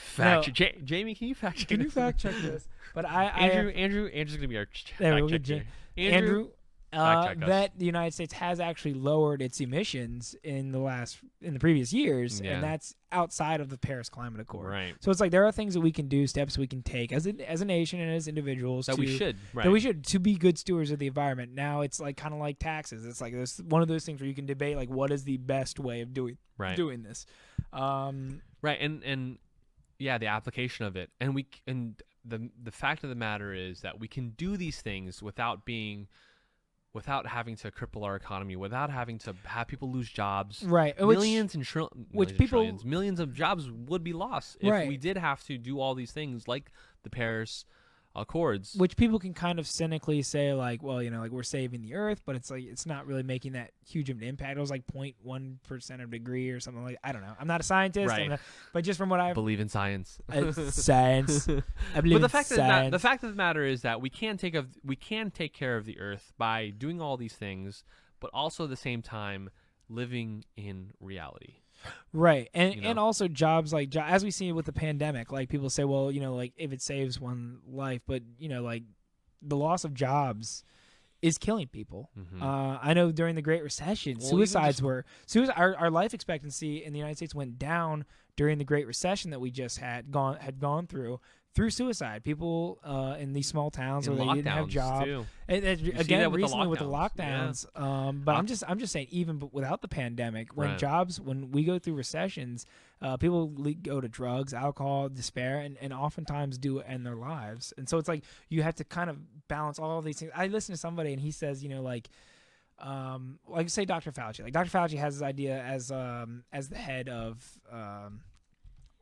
Jamie, can you fact check? Can you fact check this? But Andrew's going to be our fact checker. Andrew. That the United States has actually lowered its emissions in the previous years, and that's outside of the Paris Climate Accord. Right. So it's like there are things that we can do, steps we can take as a nation and as individuals that we should to be good stewards of the environment. Now it's like kind of like taxes. It's like there's one of those things where you can debate like what is the best way of doing this. Right. And the application of it, and the fact of the matter is that we can do these things without having to cripple our economy, without having to have people lose jobs. Right. Millions of jobs would be lost if we did have to do all these things like the Paris accords. Which people can kind of cynically say, like, well, like we're saving the Earth, but it's like it's not really making that huge of an impact. It was like 0.1% of a degree or something like. I don't know. I'm not a scientist, Right. but just from what I believe in science. Science. I believe But in science. the fact of the matter is that we can take care of the Earth by doing all these things, but also at the same time living in reality. Right. And also jobs like as we see with the pandemic, like people say, well, like if it saves one life, but like the loss of jobs is killing people. Mm-hmm. I know during the Great Recession, our life expectancy in the United States went down during the Great Recession that we just had gone through suicide. People in these small towns where they didn't have jobs. Again, recently with the lockdowns. Yeah. But I'm just saying, even without the pandemic, when we go through recessions, people go to drugs, alcohol, despair, and oftentimes do end their lives. And so it's like you have to kind of balance all of these things. I listened to somebody and he says, like say Dr. Fauci. Like Dr. Fauci has this idea as the head of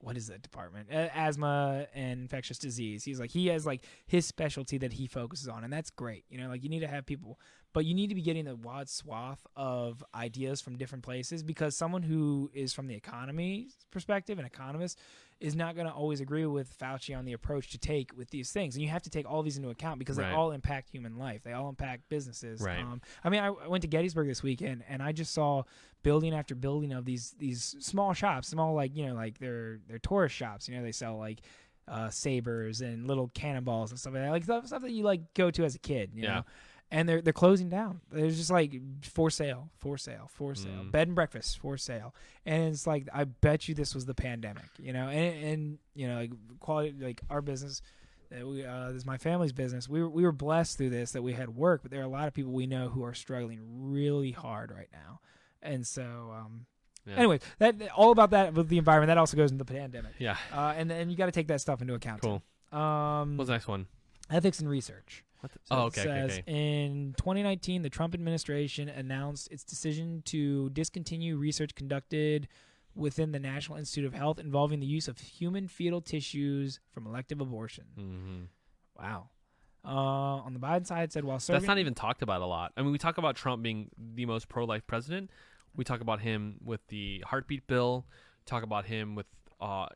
what is that department? Asthma and infectious disease. He's like, he has like his specialty that he focuses on, and that's great. Like you need to have people, but you need to be getting the wide swath of ideas from different places, because someone who is from the economy perspective, an economist, is not going to always agree with Fauci on the approach to take with these things. And you have to take all these into account because they all impact human life. They all impact businesses. Right. I went to Gettysburg this weekend, and I just saw building after building of these small shops, small like they're tourist shops. They sell like sabers and little cannonballs and stuff like that, like stuff that you like go to as a kid. You know. And they're closing down. There's just like for sale, bed and breakfast for sale. And it's like, I bet you this was the pandemic, and like quality, like our business, that this is my family's business. We were blessed through this, that we had work, but there are a lot of people we know who are struggling really hard right now. And so, anyway, that all about that with the environment, that also goes into the pandemic. Yeah. And you got to take that stuff into account. Cool. Too. What's the next one? Ethics and research. Okay. In 2019, the Trump administration announced its decision to discontinue research conducted within the National Institute of Health involving the use of human fetal tissues from elective abortion. Mm-hmm. Wow. On the Biden side, said while serving... That's not even talked about a lot. I mean, we talk about Trump being the most pro-life president. We talk about him with the heartbeat bill. Talk about him with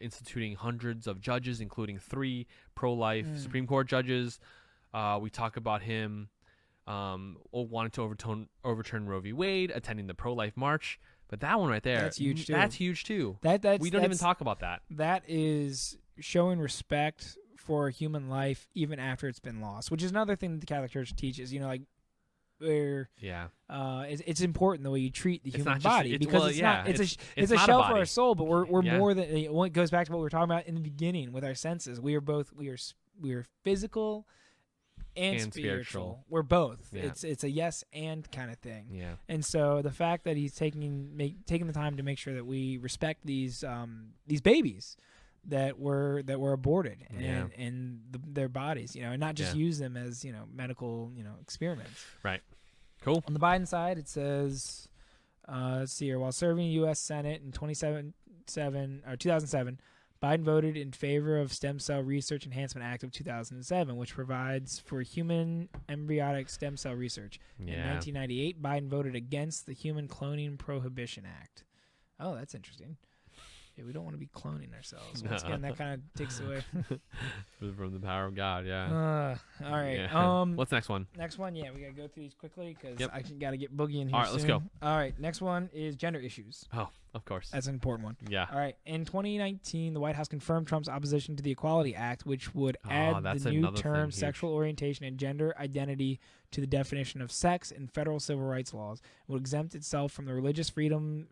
instituting hundreds of judges, including 3 pro-life Supreme Court judges. We talk about him wanting to overturn Roe v. Wade, attending the pro-life march. But that one right there, that's huge too. That's huge too. We don't even talk about that. That is showing respect for human life even after it's been lost, which is another thing that the Catholic Church teaches. Where it's important the way you treat the human body, because it's a shell for our soul, but we're more than. It goes back to what we were talking about in the beginning with our senses. We are physical and spiritual. We're both. Yeah. It's a yes and kind of thing. Yeah. And so the fact that he's taking the time to make sure that we respect these babies that were aborted and their bodies, and not just use them as medical experiments. Right. Cool. On the Biden side, it says, let's see here, while serving U.S. Senate in 2007. Biden voted in favor of Stem Cell Research Enhancement Act of 2007, which provides for human embryonic stem cell research. In 1998, Biden voted against the Human Cloning Prohibition Act. Oh, that's interesting. Yeah, we don't want to be cloning ourselves. Once again, that kind of takes away from the power of God. All right. Yeah. What's the next one? Next one, we gotta go through these quickly because I got to get Boogie in here. All right, soon. let's go. All right, next one is gender issues. Oh, of course. That's an important one. Yeah. All right. In 2019, the White House confirmed Trump's opposition to the Equality Act, which would add the new term sexual orientation and gender identity to the definition of sex in federal civil rights laws. It would exempt itself from the Religious Freedom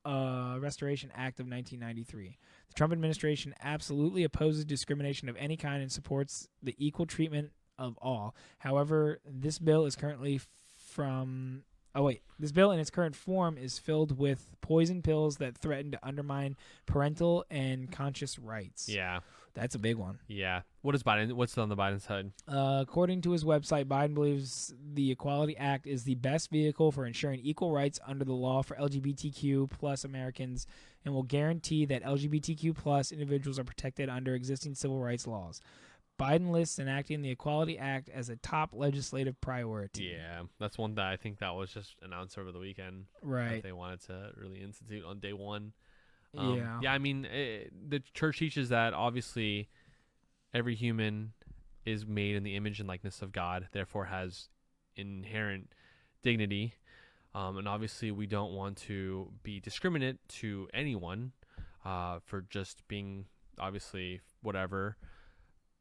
Restoration Act of 1993. The Trump administration absolutely opposes discrimination of any kind and supports the equal treatment of all. However, this bill is currently this bill in its current form is filled with poison pills that threaten to undermine parental and conscious rights. Yeah. That's a big one. Yeah. What's on the Biden side? According to his website, Biden believes the Equality Act is the best vehicle for ensuring equal rights under the law for LGBTQ plus Americans and will guarantee that LGBTQ plus individuals are protected under existing civil rights laws. Biden lists enacting the Equality Act as a top legislative priority. Yeah, that's one that I think that was just announced over the weekend. Right. That they wanted to really institute on day one. Yeah. Yeah, I mean, the church teaches that obviously every human is made in the image and likeness of God, therefore has inherent dignity. And obviously we don't want to be discriminate to anyone for just being obviously whatever.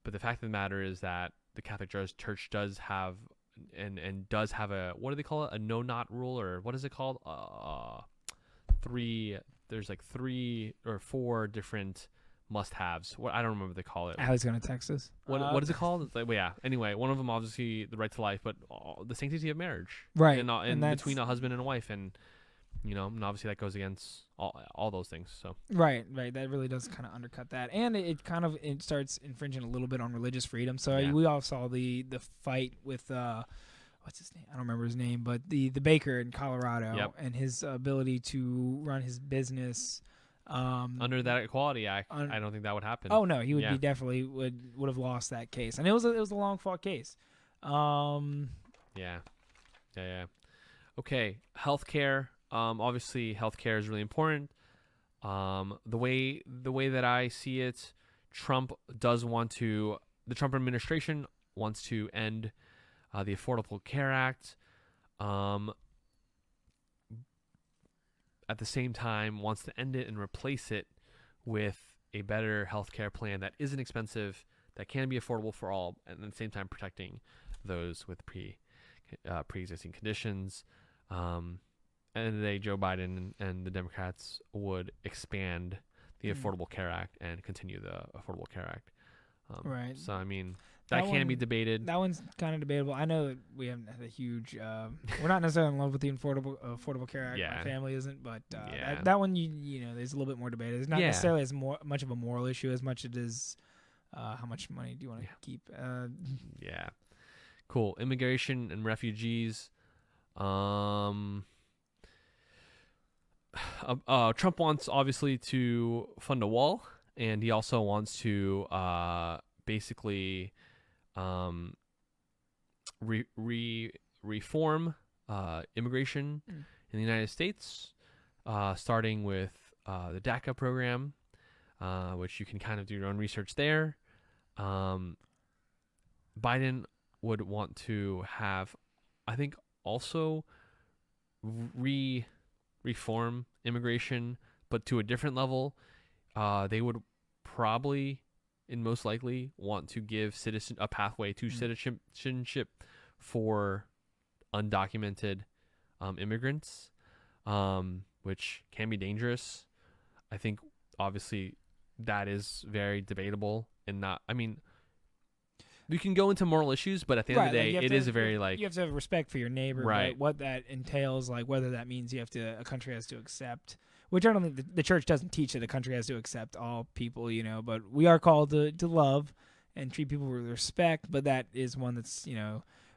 But the fact of the matter is that the Catholic Church does have and does have a, what do they call it? A no-not rule, or what is it called? There's like 3 or 4 different must-haves. What, I don't remember what they call it. Allie's going to Texas. What is it called? It's like, well, yeah. Anyway, one of them obviously the right to life, but the sanctity of marriage, Right, and between a husband and a wife, and and obviously that goes against all those things. So right. That really does kind of undercut that, and it starts infringing a little bit on religious freedom. So we all saw the fight with what's his name? I don't remember his name, but the baker in Colorado, and his ability to run his business. Under that Equality Act, I don't think that would happen. Oh no, he would be definitely would have lost that case, and it was a long fought case. Yeah. Okay, healthcare. Obviously, healthcare is really important. The way that I see it, the Trump administration wants to end the Affordable Care Act. At the same time, wants to end it and replace it with a better healthcare plan that isn't expensive, that can be affordable for all, and at the same time protecting those with pre-existing conditions. At the end of the day, Joe Biden and the Democrats would expand the Affordable Care Act and continue the Affordable Care Act. Right. So, I mean, that can be debated. That one's kind of debatable. I know that we haven't had a huge. We're not necessarily in love with the Affordable Care Act. Yeah. My family isn't, but that one, there's a little bit more debate. It's not necessarily as much of a moral issue as much it is how much money do you want to keep. Yeah. Cool. Immigration and refugees. Trump wants obviously to fund a wall, and he also wants to basically reform immigration in the United States, starting with the DACA program, which you can kind of do your own research there. Biden would want to have, I think, also reform immigration, but to a different level. They would probably, and most likely, want to give a pathway to citizenship for undocumented immigrants, which can be dangerous. I think, obviously, that is very debatable and not. I mean, we can go into moral issues, but at the end of the day, it is a very you have to have respect for your neighbor, right? What that entails, like whether that means a country has to accept. Which I don't think the church doesn't teach that a country has to accept all people, but we are called to love and treat people with respect. But that is one that's,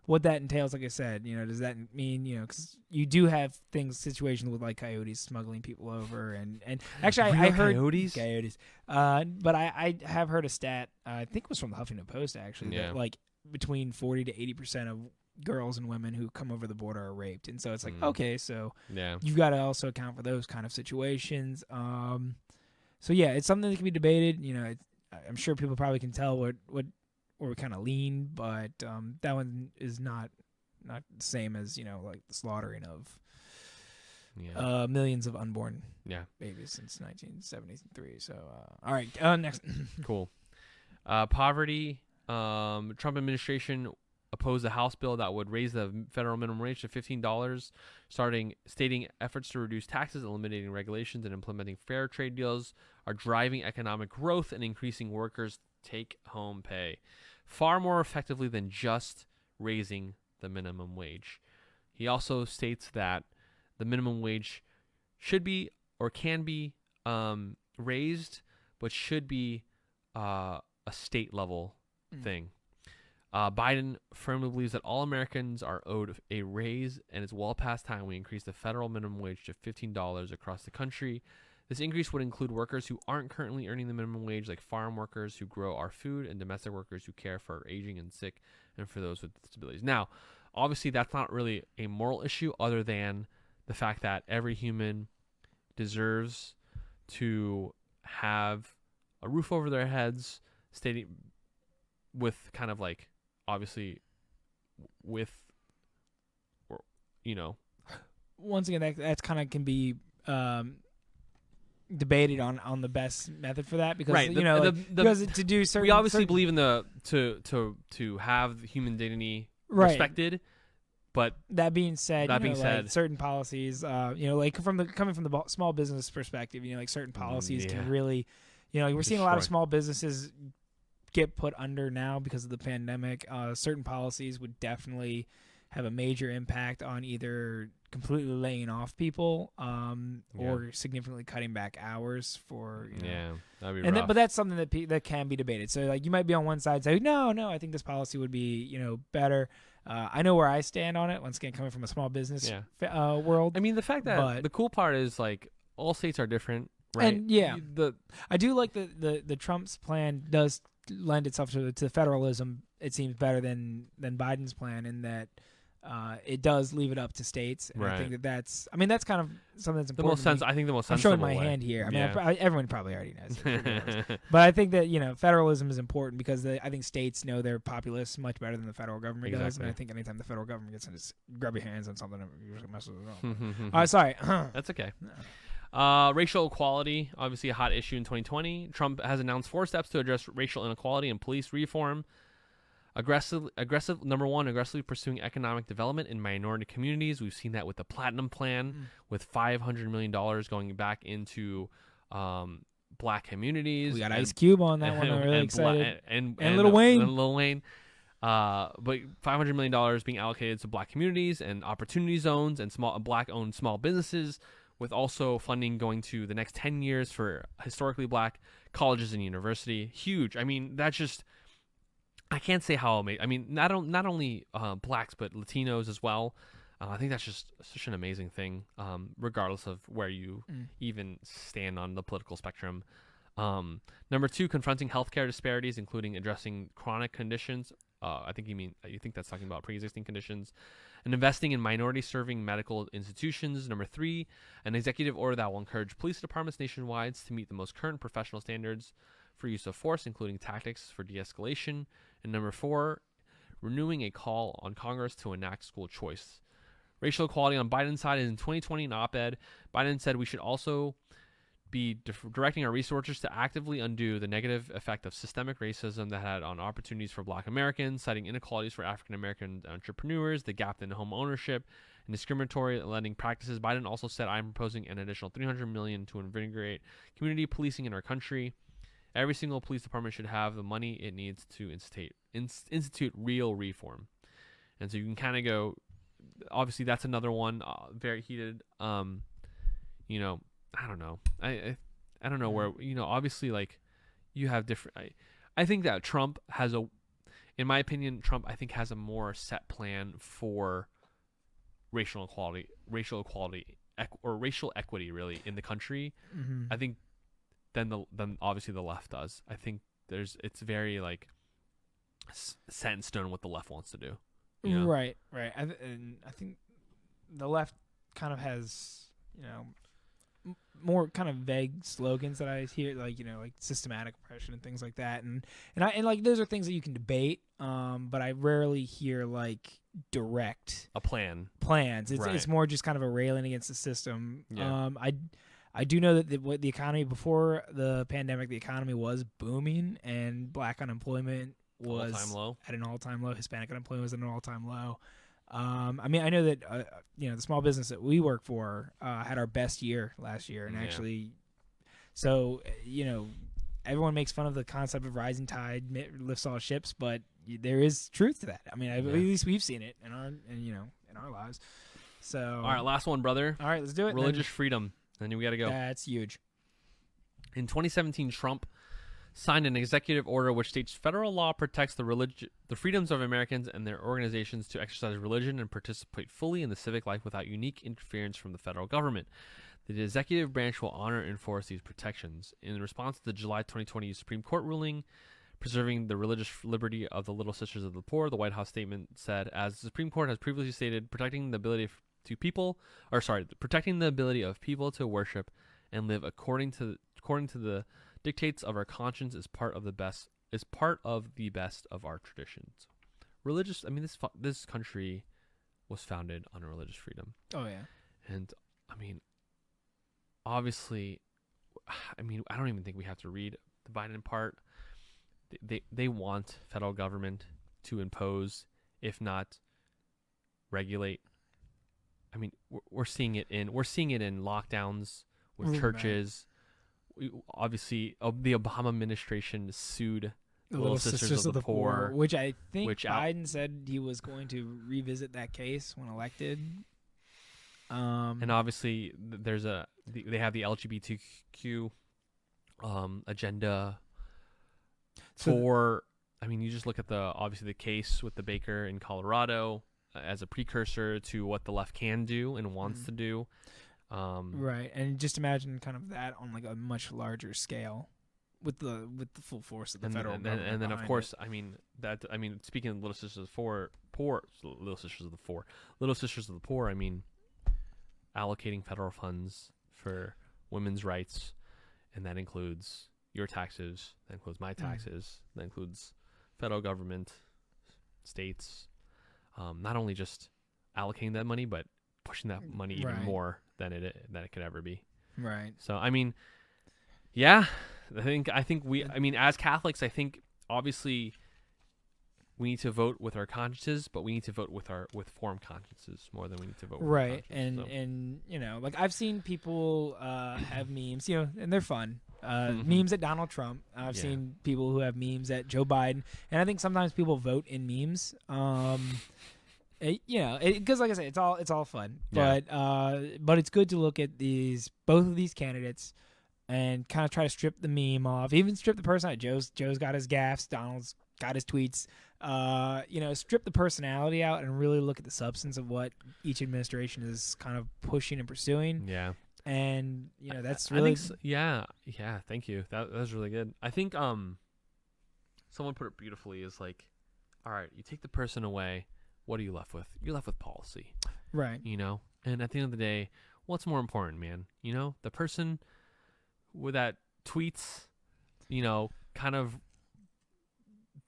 what that entails. Like I said, does that mean, because you do have situations with like coyotes smuggling people over, and actually I heard coyotes. But I have heard a stat. I think it was from the Huffington Post actually, that like between 40 to 80% of girls and women who come over the border are raped, and so it's like okay, so you've got to also account for those kind of situations. So yeah, it's something that can be debated. I'm sure people probably can tell where we kind of lean, but that one is not the same as like the slaughtering of millions of unborn babies since 1973. So all right, next. Cool. Poverty. Trump administration opposed a House bill that would raise the federal minimum wage to $15, stating efforts to reduce taxes, eliminating regulations, and implementing fair trade deals are driving economic growth and increasing workers' take-home pay far more effectively than just raising the minimum wage. He also states that the minimum wage should be or can be raised, but should be a state-level thing. Biden firmly believes that all Americans are owed a raise, and it's well past time we increase the federal minimum wage to $15 across the country. This increase would include workers who aren't currently earning the minimum wage, like farm workers who grow our food and domestic workers who care for our aging and sick and for those with disabilities. Now, obviously, that's not really a moral issue other than the fact that every human deserves to have a roof over their heads, stating with kind of like, obviously, with, Once again, that's kind of can be debated on the best method for that because right. Because to do certain, we obviously certain, believe in the to have human dignity right. respected, but that being said, said, certain policies, like coming from the small business perspective, like certain policies can really, we're seeing a lot of small businesses get put under now because of the pandemic. Certain policies would definitely have a major impact on either completely laying off people or significantly cutting back hours for that'd be rough. But that's something that can be debated. So like you might be on one side say no, I think this policy would be better. I know where I stand on it. Once again, coming from a small business world. I mean, the fact that the cool part is like all states are different, right? And I do like the Trump's plan does lend itself to federalism. It seems better than Biden's plan in that it does leave it up to states. And I think that's kind of something that's important. The most sense. I think the most sensible I'm showing my hand here. I mean, everyone probably already knows. But I think that federalism is important because I think states know their populace much better than the federal government does. And I think anytime the federal government gets to just grab your hands on something, it usually messes it up. Sorry. That's okay. Racial equality, obviously a hot issue in 2020. Trump has announced 4 steps to address racial inequality and police reform. Number one, aggressively pursuing economic development in minority communities. We've seen that with the Platinum Plan, with $500 million going back into black communities. We got Ice Cube on that one. I'm really excited. And Lil Wayne. And Lil Wayne. But $500 million being allocated to black communities and opportunity zones and black-owned small businesses, with also funding going to the next 10 years for historically black colleges and university. Huge. I mean, that's just... I can't say how amazing. I mean, not only blacks, but Latinos as well. I think that's just such an amazing thing, regardless of where you even stand on the political spectrum. Number 2, confronting healthcare disparities, including addressing chronic conditions. I think you think that's talking about pre-existing conditions, and investing in minority-serving medical institutions. Number 3, an executive order that will encourage police departments nationwide to meet the most current professional standards for use of force, including tactics for de-escalation. And number 4, renewing a call on Congress to enact school choice. Racial equality on Biden's side is in 2020, an op-ed. Biden said we should also be directing our resources to actively undo the negative effect of systemic racism that had on opportunities for black Americans, citing inequalities for African American entrepreneurs, the gap in home ownership, and discriminatory lending practices. Biden also said, I'm proposing an additional $300 million to invigorate community policing in our country. Every single police department should have the money it needs to institute real reform. And so you can kind of go, obviously that's another one, very heated. I don't know. I don't know where, obviously like you have different, I think that Trump has in my opinion, Trump I think has a more set plan for racial equality or racial equity really in the country. Mm-hmm. I think then obviously the left does. I think it's very like set in stone what the left wants to do. Right. And I think the left kind of has, more kind of vague slogans that I hear, like systematic oppression and things like that, and like those are things that you can debate, but I rarely hear like direct plans. It's more just kind of a railing against the system. Yeah. I do know that the economy before the pandemic, the economy was booming and black unemployment was at an all-time low. Hispanic unemployment was at an all-time low. I mean, I know that the small business that we work for had our best year last year, and actually, so everyone makes fun of the concept of rising tide lifts all ships, but there is truth to that. I mean, at least we've seen it in our lives. So, all right, last one, brother. All right, let's do it. Religious freedom. Then we got to go. That's huge. In 2017, Trump signed an executive order which states federal law protects the freedoms of Americans and their organizations to exercise religion and participate fully in the civic life without unique interference from the federal government. The executive branch will honor and enforce these protections. In response to the July 2020 Supreme Court ruling preserving the religious liberty of the Little Sisters of the Poor, the White House statement said, as the Supreme Court has previously stated, protecting the ability of people to worship and live according to the dictates of our conscience is part of the best of our traditions. Religious, I mean, this country was founded on religious freedom. Oh yeah. And I mean, obviously, I mean, I don't even think we have to read the Biden part. They want federal government to impose, if not regulate. I mean, we're seeing it in lockdowns with churches. Obviously, the Obama administration sued the Little Sisters of the Poor, which I think Biden said he was going to revisit that case when elected. And obviously, they have the LGBTQ agenda. I mean, you just look at the case with the baker in Colorado as a precursor to what the left can do and wants to do. Right, and just imagine kind of that on like a much larger scale with the full force of the federal government. And then of course, speaking of Little Sisters of the Poor, I mean, allocating federal funds for women's rights, and that includes your taxes, that includes my taxes, that includes federal government, states, not only just allocating that money, but pushing that money even more than it could ever be. Right. So, I mean, yeah, I think we, I mean, as Catholics, I think obviously we need to vote with our consciences, but we need to vote with formed consciences more than we need to vote with our consciences. And you know, like I've seen people have memes, you know, and they're fun. Memes at Donald Trump. I've seen people who have memes at Joe Biden, and I think sometimes people vote in memes. Because like I said, it's all fun. But it's good to look at both of these candidates and kind of try to strip the meme off, even strip the person out. Joe's got his gaffes, Donald's got his tweets. Strip the personality out and really look at the substance of what each administration is kind of pushing and pursuing. Yeah. And that's really thank you. That was really good. I think someone put it beautifully is like, all right, you take the person away, what are you left with? You're left with policy. Right. And at the end of the day, what's more important, man? The person with that tweets, kind of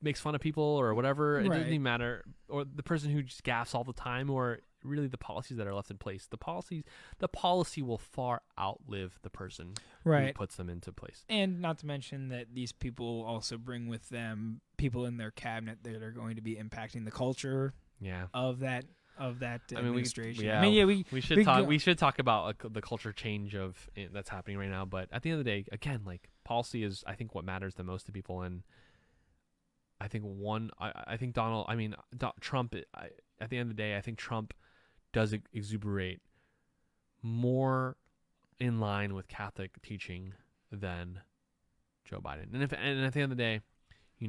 makes fun of people or whatever, it doesn't even matter, or the person who just gaffes all the time, or really the policies that are left in place. The policy will far outlive the person who puts them into place. And not to mention that these people also bring with them people in their cabinet that are going to be impacting the culture of that administration. We should talk about the culture change that's happening right now, but at the end of the day, again, like, policy is, I think, what matters the most to people. And I think Trump, at the end of the day, I think Trump does exuberate more in line with Catholic teaching than Joe Biden. And at the end of the day,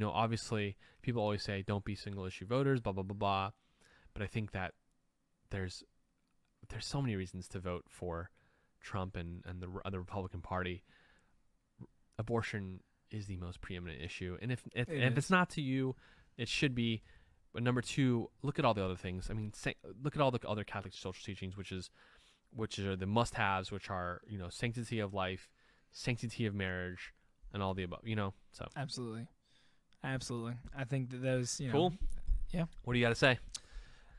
obviously people always say don't be single issue voters, blah blah blah blah. But I think that there's so many reasons to vote for Trump and the Republican Party. Abortion is the most preeminent issue, and if it's not to you, it should be. But number two, look at all the other things. I mean, look at all the other Catholic social teachings, which are the must-haves, which are sanctity of life, sanctity of marriage, and all the above. So absolutely. I think that those cool. Yeah. What do you got to say?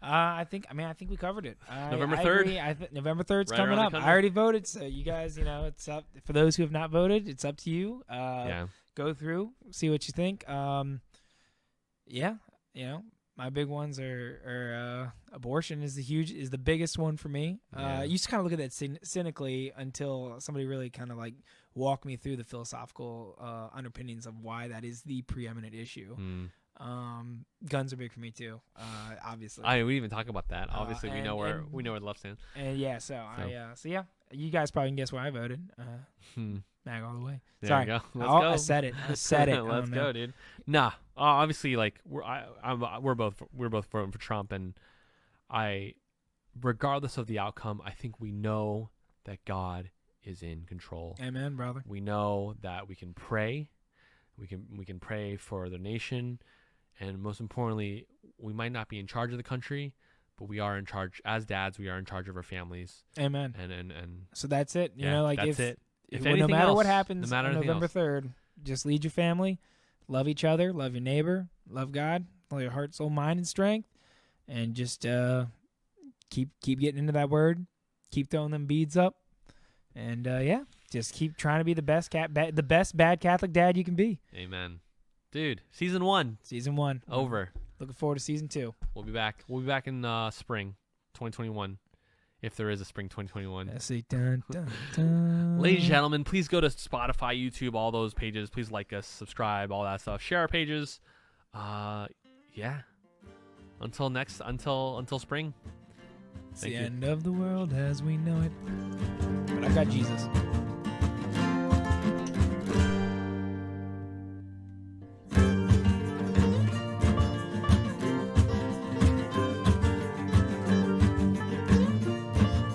I think we covered it. November 3rd. November 3rd's coming up. I already voted, so you guys, it's up. For those who have not voted, it's up to you. Go through, see what you think. My big ones are abortion is the biggest one for me. You used to kind of look at that cynically until somebody really kind of like walked me through the philosophical underpinnings of why that is the preeminent issue. Guns are big for me too. Obviously, we even talk about that. Obviously, we know where the left stands. And you guys probably can guess where I voted. Mag all the way. There Sorry, you go. Let's go. I said it. Let's go, dude. Nah, obviously, like we're both voting for Trump, and regardless of the outcome, I think we know that God is in control. Amen, brother. We know that we can pray. We can pray for the nation, and most importantly, we might not be in charge of the country, but we are in charge as dads. We are in charge of our families. Amen. And so that's it. You yeah, know, like that's it. If If anything no matter else, what happens no matter on anything November else. 3rd, just lead your family, love each other, love your neighbor, love God, love your heart, soul, mind, and strength, and just keep getting into that word, keep throwing them beads up, and just keep trying to be the best bad Catholic dad you can be. Amen, dude. Season 1 over. Looking forward to season 2. We'll be back. We'll be back in spring 2021, if there is a spring 2021. Let's see. Dun, dun, dun. Ladies and gentlemen, please go to Spotify, YouTube, all those pages. Please like us, subscribe, all that stuff. Share our pages. Yeah. Until spring. It's the end of the world as we know it. But I got Jesus.